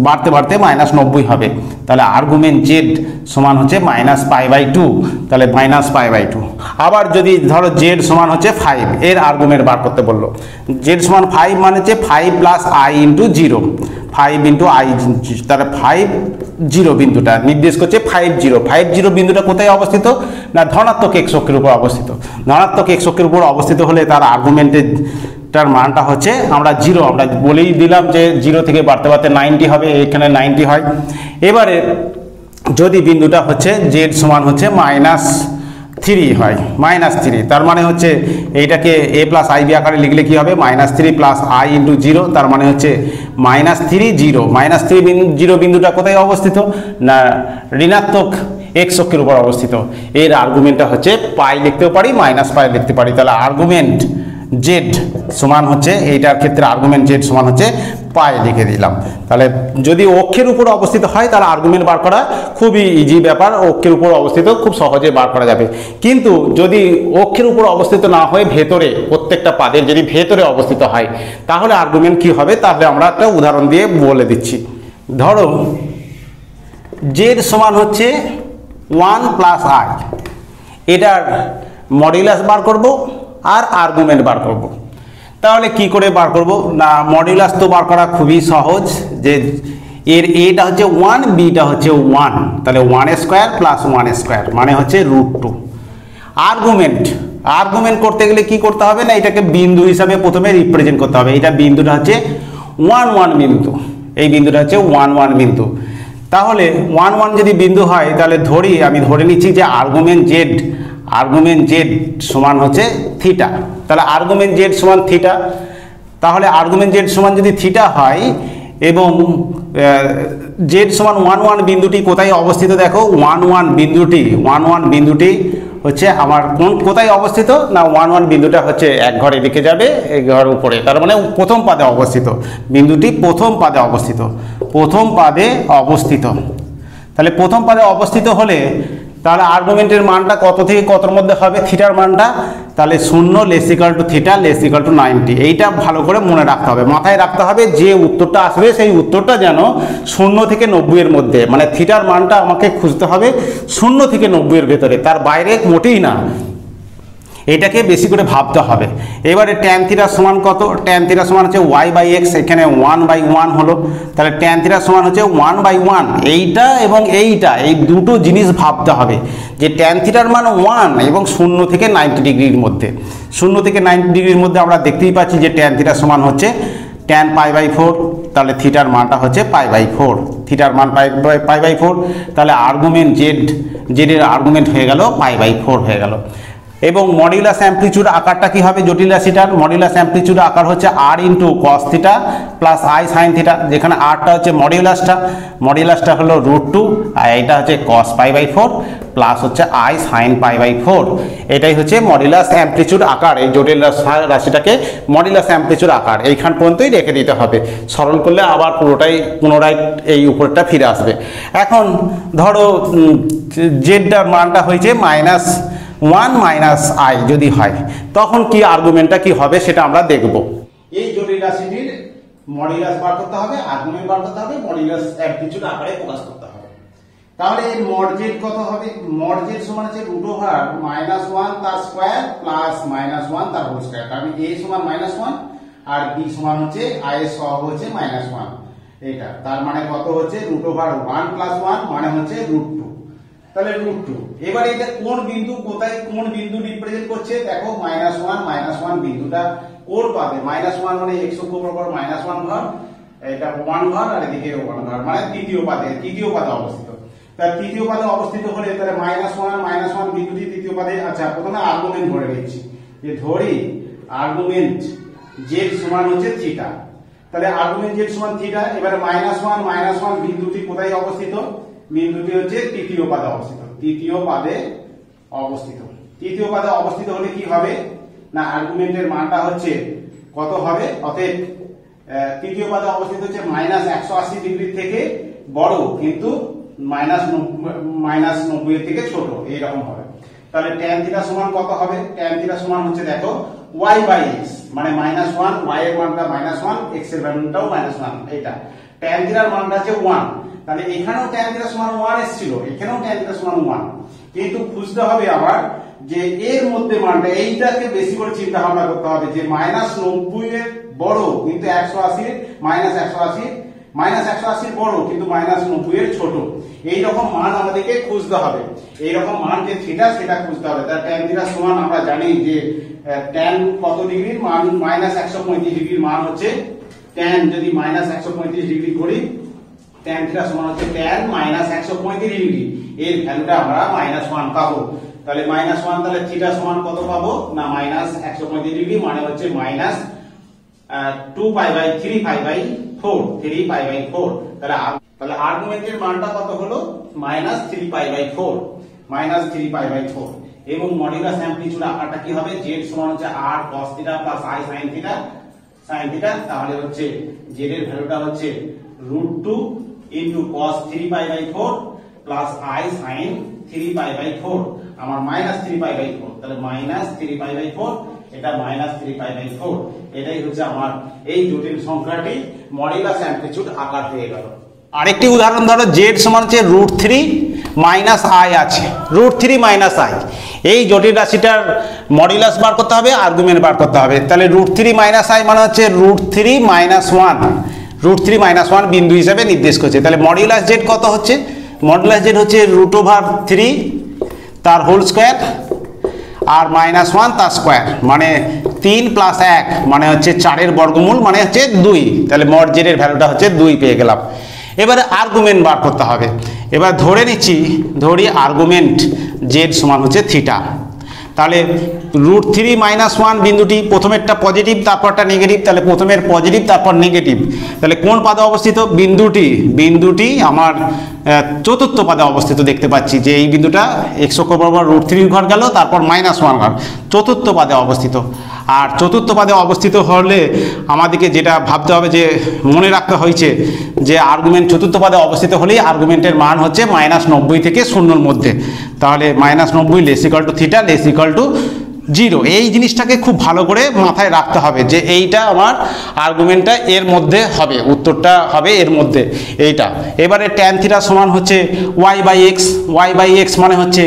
বাড়তে বাড়তে -90 হবে। তাহলে আর্গুমেন্ট জেড সমান হচ্ছে -π/2, তাহলে -π/2। আবার যদি ধরো জেড সমান হচ্ছে 5, এর আর্গুমেন্ট বার করতে বললো, জেড সমান 5 মানে হচ্ছে 5 + i × 0, 5 × i, তাহলে 50 বিন্দুটা নির্দেশ করছে 50 বিন্দুটা কোথায় অবস্থিত না ধনাত্মক এক্স অক্ষের উপর অবস্থিত। ধনাত্মক এক্স অক্ষের উপর অবস্থিত হলে তার আর্গুমেন্টের মানটা হচ্ছে আমরা 0, আমরা বলেই দিলাম যে 0 থেকে বাড়তে বাড়তে 90 হবে, এখানে 90 হয়। এবারে যদি বিন্দুটা হচ্ছে জেড সমান হচ্ছে -3 হয়, -3, তার মানে হচ্ছে এইটাকে a + ib আকারে লিখলে কি হবে, -3 + i × 0, তার মানে হচ্ছে -3 বিন্দুটা কোথায় অবস্থিত না ঋণাত্মক এক্স অক্ষের উপর অবস্থিত। এর আর্গুমেন্টটা হচ্ছে পাই লিখতেও পারি, -π লিখতে পারি। তাহলে আর্গুমেন্ট জেড সমান হচ্ছে, এইটার ক্ষেত্রে আর্গুমেন্ট জেড সমান হচ্ছে পাই লিখে দিলাম। তাহলে যদি অক্ষের উপর অবস্থিত হয় তাহলে আর্গুমেন্ট বার করা খুবই ইজি ব্যাপার, অক্ষের উপর অবস্থিত খুব সহজে বার করা যাবে। কিন্তু যদি অক্ষের উপর অবস্থিত না হয়ে ভেতরে, প্রত্যেকটা পাদের যদি ভেতরে অবস্থিত হয় তাহলে আর্গুমেন্ট কি হবে, তাহলে আমরা একটা উদাহরণ দিয়ে বলে দিচ্ছি। ধরো জেড সমান হচ্ছে 1 + i, এটার মডুলাস বার করব আর আর্গুমেন্ট বার করব। তাহলে কি করে বার করব না, মডুলাস তো বার করা খুবই সহজ, যে এর এটা হচ্ছে 1, বিটা হচ্ছে 1, তাহলে 1² + 1² মানে হচ্ছে √2। আর্গুমেন্ট করতে গেলে কি করতে হবে না, এটাকে বিন্দু হিসাবে প্রথমে রিপ্রেজেন্ট করতে হবে। এটা বিন্দুটা হচ্ছে 1 1 বিন্দু, এই বিন্দুটা হচ্ছে 1 1 বিন্দু। তাহলে 1 1 যদি বিন্দু হয় তাহলে আমি ধরে নিচ্ছি যে আর্গুমেন্ট জেড সমান হচ্ছে থিটা। তাহলে আর্গুমেন্ট জেড সমান থিটা, তাহলে আর্গুমেন্ট জেড সমান যদি থিটা হয় এবং জেড সমান 1 1 বিন্দুটি কোথায় অবস্থিত দেখো, 1 1 বিন্দুটি হচ্ছে আমার কোথায় অবস্থিত না, 1 1 বিন্দুটা হচ্ছে এক ঘর এদিকে যাবে, এক ঘর উপরে, তার মানে প্রথম পাদে অবস্থিত বিন্দুটি, প্রথম পাদে অবস্থিত। তাহলে প্রথম পাদে অবস্থিত হলে তাহলে আর্গুমেন্টের মানটা কত থেকে কতর মধ্যে হবে, থিটার মানটা, তাহলে 0 less equal to theta less equal to 90। এইটা ভালো করে মনে রাখতে হবে, মাথায় রাখতে হবে, যে উত্তরটা আসবে সেই উত্তরটা যেন 0 থেকে 90 এর মধ্যে, মানে থিটার মানটা আমাকে খুঁজতে হবে 0 থেকে 90 এর ভেতরে, তার বাইরে মোটেই না। এটাকে বেশি করে ভাবতে হবে। এবারে ট্যান থিটা সমান কত, ট্যান থিটা সমান হচ্ছে y/x, এখানে 1/1 হলো, তাহলে ট্যান থিটা সমান হচ্ছে 1/1। এইটা এবং এইটা, এই দুটো জিনিস ভাবতে হবে যে ট্যান থিটার মান 1 এবং 0 থেকে 90 ডিগ্রির মধ্যে। 0 থেকে 90 ডিগ্রির মধ্যে আমরা দেখতেই পাচ্ছি যে ট্যান থিটা সমান হচ্ছে ট্যান π/4, তাহলে থিটার মানটা হচ্ছে π/4, থিটার মান π/4। তাহলে আর্গুমেন্ট জেডের আর্গুমেন্ট হয়ে গেল π/4 হয়ে গেল। এবং মডিউলাস অ্যামপ্লিচিউড আকারটা কি হবে, জটিল রাশিটার মডিউলাস অ্যামপ্লিচিউড আকার হচ্ছে r into cos theta plus i sine theta, যেখানে rটা হচ্ছে মডিউলাসটা হলো √2, আর এটা হচ্ছে cos π/4 প্লাস হচ্ছে i সাইন π/4। এটাই হচ্ছে মডিউলাস অ্যামপ্লিচিউড আকার। এই জটিল রাশিটাকে মডিউলাস অ্যামপ্লিচিউড আকার এইখান পর্যন্তই রেখে দিতে হবে, সরল করলে আবার পুনরায় এই উপরটা ফিরে আসবে। এখন ধরো জেডটার মানটা হয়েছে -1 - i যদি হয়, তখন কি আর্গুমেন্টটা কি হবে সেটা আমরা দেখব। এই জটিল রাশিটির মডিউলাস বার করতে হবে, আর্গুমেন্ট বার করতে হবে, মডিউলাস অ্যামপ্লিচিউড আকারে প্রকাশ করতে হবে। তাহলে এর মড জেড কত হবে, মড জেড সমান হচ্ছে √1 তার স্কয়ার প্লাস -1 তার হোল স্কয়ার, কারণ a সমান -1 আর b সমান হচ্ছে i এর সহগ হচ্ছে -1, এটা তার মানে কত হচ্ছে √1 + 1 মানে হচ্ছে √2, তাহলে √2। এবারে এটা কোন বিন্দু, কোথায় কোন বিন্দু রিপ্রেজেন্ট করছে দেখো, -1 বিন্দুটা কোন পাবে, -1 মানে x অক্ষ বরাবর -1 ঘর, এটা 1 ঘর আর এদিকে 1 ঘর, মানে তৃতীয় পাদে অবস্থিত। তার তৃতীয় পাদে অবস্থিত হলে তাহলে -1 বিন্দুটি তৃতীয় পাদে। আচ্ছা, প্রথমে আর্গুমেন্ট ধরে নিচ্ছি, যে ধরি আর্গুমেন্ট z সমান হচ্ছে থিটা, তাহলে আর্গুমেন্ট z সমান থিটা। এবারে -1 বিন্দুটি কোথায় অবস্থিত, বিন্দুটি হচ্ছে তৃতীয় পাদে অবস্থিত হলে কি হবে না, আর্গুমেন্টের মানটা হচ্ছে কত হবে, অতএব তৃতীয় পাদে অবস্থিত হচ্ছে -180 ডিগ্রি থেকে বড় কিন্তু -90 এর থেকে ছোট, এইরকম হবে। তাহলে ট্যান থিটা সমান কত হবে, ট্যান থিটা সমান হচ্ছে দেখো y/x, মানে -1, y এর মানটা -1, x এর মানটাও -1, এটা ট্যান থিটার মানটা হচ্ছে 1। তাহলে এখানেও ট্যান থিটা সমান 1 এসেছিল, এখানেও ট্যান থিটা সমান 1, কিন্তু খুঁজতে হবে আবার যে এর মধ্যে মানটা, এইটাকে বেশি করে চিন্তা ভাবনা করতে হবে যে -90 এর বড় কিন্তু 180 বড় কিন্তু -90 এর ছোট, এইরকম মান আমাদেরকে খুঁজতে হবে। এইরকম মান যে থিটা সেটা খুঁজতে হবে। তার ট্যান থিটা সমান আমরা জানি যে ট্যান কত ডিগ্রির মান, -135 ডিগ্রির মান হচ্ছে ট্যান, যদি -135 ডিগ্রি করি ট্যান থিটা সমান হচ্ছে ট্যান -135 ডিগ্রি, এর ভ্যালুটা আমরা -1 পাবো। তাহলে -1, তাহলে থিটা সমান কত পাবো না -135 ডিগ্রি, মানে হচ্ছে -2π/3π/4, তাহলে আর্গুমেন্টের মানটা কত হলো -3π/4 এবং মডিউলাস অ্যামপ্লিচিউড আকারটা কি হবে, z সমান হচ্ছে r cos θ plus i sin θ, তাহলে হচ্ছে z এর ভ্যালুটা হচ্ছে √2 into cos 3π/4 plus i sin 3π/4, আমার -3π/4, তাহলে -3π/4, এটা -3π/4, এটাই হচ্ছে আমার এই জটিল সংখ্যাটি মডিউলাস অ্যামপ্লিচিউড আকার হয়ে গেল। আরেকটি উদাহরণ ধরো, z সমান হচ্ছে √3 - i আছে, √3 - i, এই জটিল রাশিটার মডিউলাস বার করতে হবে, আর্গুমেন্ট বার করতে হবে। তাহলে √3 - i মানে হচ্ছে √3 - 1 বিন্দু হিসাবে নির্দেশ করছে। তাহলে মডিউলাস z কত হচ্ছে, মডুলাস z হচ্ছে √3 তার হোল স্কয়ার আর -1 তার স্কয়ার, মানে 3 প্লাস 1 মানে হচ্ছে 4-এর বর্গমূল মানে হচ্ছে 2, তাহলে মড জেডের ভ্যালুটা হচ্ছে 2 পেয়ে গেলাম। এবারে আর্গুমেন্ট বার করতে হবে। এবার ধরে নিচ্ছি, ধরি আর্গুমেন্ট জেড সমান হচ্ছে থিটা, তাহলে √3 - 1 বিন্দুটি প্রথমেরটা পজিটিভ তারপরটা নেগেটিভ, তাহলে প্রথমের পজিটিভ তারপর নেগেটিভ, তাহলে কোন পাদে অবস্থিত? বিন্দুটি আমার চতুর্থ পাদে অবস্থিত দেখতে পাচ্ছি যে এই বিন্দুটা x অক্ষ বরাবর √3 ঘর গেল, তারপর -1 ঘর, চতুর্থ পাদে অবস্থিত। আর চতুর্থ পাদে অবস্থিত হলে আমাদেরকে যেটা ভাবতে হবে, যে মনে রাখতে হয়েছে যে আর্গুমেন্ট চতুর্থ পাদে অবস্থিত হলেই আর্গুমেন্টের মান হচ্ছে -90 থেকে 0-এর মধ্যে, তাহলে -90 less equal to theta less equal to 0। এই জিনিসটাকে খুব ভালো করে মাথায় রাখতে হবে যে এইটা আমার আর্গুমেন্টটা এর মধ্যে হবে, উত্তরটা হবে এর মধ্যে এইটা। এবারে ট্যান থিটা সমান হচ্ছে y/x মানে হচ্ছে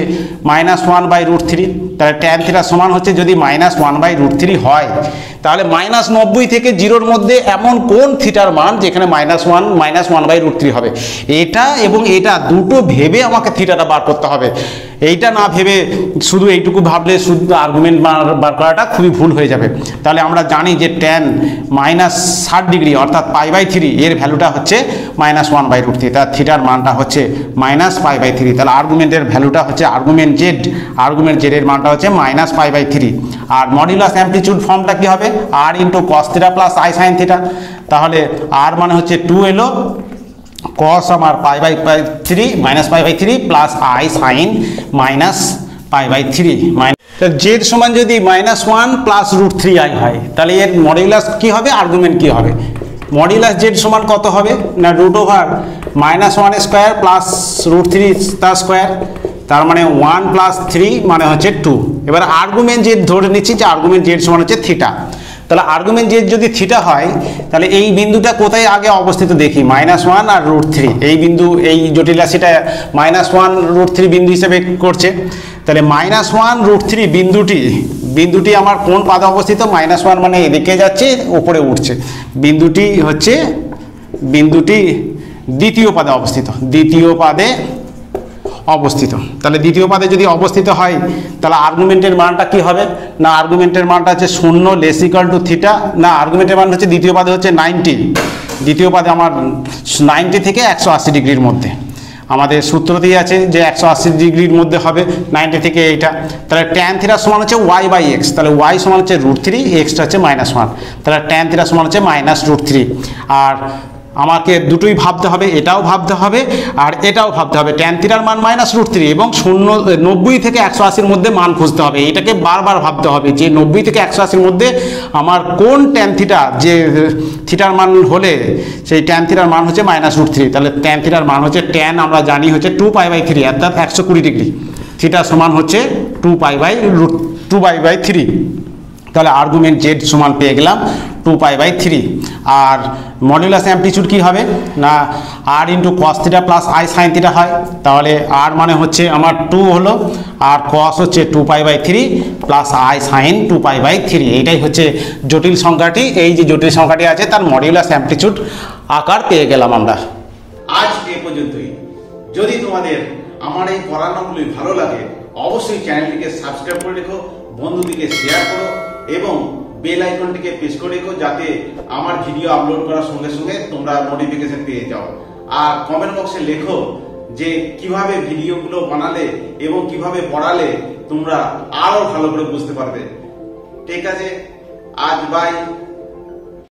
-1/√3, তাহলে ট্যান থিটা সমান হচ্ছে যদি -1/√3 হয়, তাহলে -90 থেকে 0-এর মধ্যে এমন কোন থিটার মান যেখানে -1/√3 হবে, এটা এবং এটা দুটো ভেবে আমাকে থিটাটা বার করতে হবে। এইটা না ভেবে শুধু এইটুকু ভাবলে শুধু আর্গুমেন্ট বার করাটা খুবই ভুল হয়ে যাবে। তাহলে আমরা জানি যে ট্যান -60 ডিগ্রি অর্থাৎ π/3 এর ভ্যালুটা হচ্ছে -1/√3, তার থিটার মানটা হচ্ছে -π/3, তাহলে আর্গুমেন্টের ভ্যালুটা হচ্ছে আর্গুমেন্ট জেডের মানটা হচ্ছে -π/3। আর মডুলাস অ্যামপ্লিটিউড ফর্মটা কি হবে? r × cos θ + i sin θ, তাহলে r মানে হচ্ছে 2 এলো, cos আমার π/3 -π/3 প্লাস i sin -π/3, জেড সমান যদি -1 প্লাস √3i হয়, তাহলে এর মডুলাস কি হবে, আর্গুমেন্ট কি হবে? মডুলাস জেড সমান কত হবে না √(-1² প্লাস √3 তার স্কোয়ার, তার মানে 1 + 3 মানে হচ্ছে 2। এবার আর্গুমেন্ট জেড ধরে নিচ্ছি যে আর্গুমেন্ট জেড সমান হচ্ছে থিটা, তাহলে আর্গুমেন্ট জেড যদি থিটা হয় তাহলে এই বিন্দুটা কোথায় আগে অবস্থিত দেখি, -1 আর √3, এই বিন্দু এই জটিল রাশিটা -1 √3 বিন্দু হিসেবে করছে, তাহলে -1 √3 বিন্দুটি আমার কোন পাদে অবস্থিত? -1 মানে এদিকে যাচ্ছে উপরে উঠছে, বিন্দুটি দ্বিতীয় পাদে অবস্থিত, তাহলে দ্বিতীয় পাদে যদি অবস্থিত হয় তাহলে আর্গুমেন্টের মানটা কি হবে না, আর্গুমেন্টের মানটা হচ্ছে 0 লেস ইকুয়াল টু থিটা, না আর্গুমেন্টের মান হচ্ছে দ্বিতীয় পাদে হচ্ছে 90, দ্বিতীয় পাদে আমার 90 থেকে 180 ডিগ্রির মধ্যে, আমাদের সূত্রতেই আছে যে 180 ডিগ্রির মধ্যে হবে 90 থেকে এইটা, তাহলে ট্যান থিটা সমান হচ্ছে y/x, তাহলে y সমান হচ্ছে √3, এক্সটা হচ্ছে -1, তাহলে ট্যান থিটা সমান হচ্ছে -√3। আর আমাকে দুটোই ভাবতে হবে, এটাও ভাবতে হবে আর এটাও ভাবতে হবে, ট্যান থিটার মান -√3 এবং 90 থেকে 180-র মধ্যে মান খুঁজতে হবে, এটাকে বারবার ভাবতে হবে যে 90 থেকে 180-র মধ্যে আমার কোন ট্যান থিটা, যে থিটার মান হলে সেই ট্যান থিটার মান হচ্ছে -√3, তাহলে ট্যান থিটার মান হচ্ছে ট্যান আমরা জানি হচ্ছে 2π/3 অর্থাৎ 120 ডিগ্রি, থিটা সমান হচ্ছে 2π/3, তাহলে আর্গুমেন্ট জেড সমান পেয়ে গেলাম 2π/3। আর মডুলাস অ্যামপ্লিটিউড কি হবে না r × cos θ + i sin θ হয়, তাহলে r মানে হচ্ছে আমার 2 হলো, আর cos হচ্ছে 2π/3 প্লাস i sin 2π/3, এইটাই হচ্ছে জটিল সংখ্যাটি। এই যে জটিল সংখ্যাটি আছে তার মডুলাস অ্যামপ্লিটিউড আকার পেয়ে গেলাম আমরা।
আজ এ পর্যন্তই। যদি তোমাদের আমার এই পড়ানোগুলি ভালো লাগে অবশ্যই চ্যানেলটিকে সাবস্ক্রাইব করে রেখো, বন্ধুদেরকে শেয়ার করো এবং বেল আইকনটিকে প্রেস করে রেখো যাতে আমার ভিডিও আপলোড করার সঙ্গে সঙ্গে তোমরা নোটিফিকেশন পেয়ে যাও। আর কমেন্ট বক্সে লেখো যে কিভাবে ভিডিওগুলো বানালে এবং কিভাবে পড়ালে তোমরা আরো ভালো করে বুঝতে পারবে। ঠিক আছে, আজ বাই।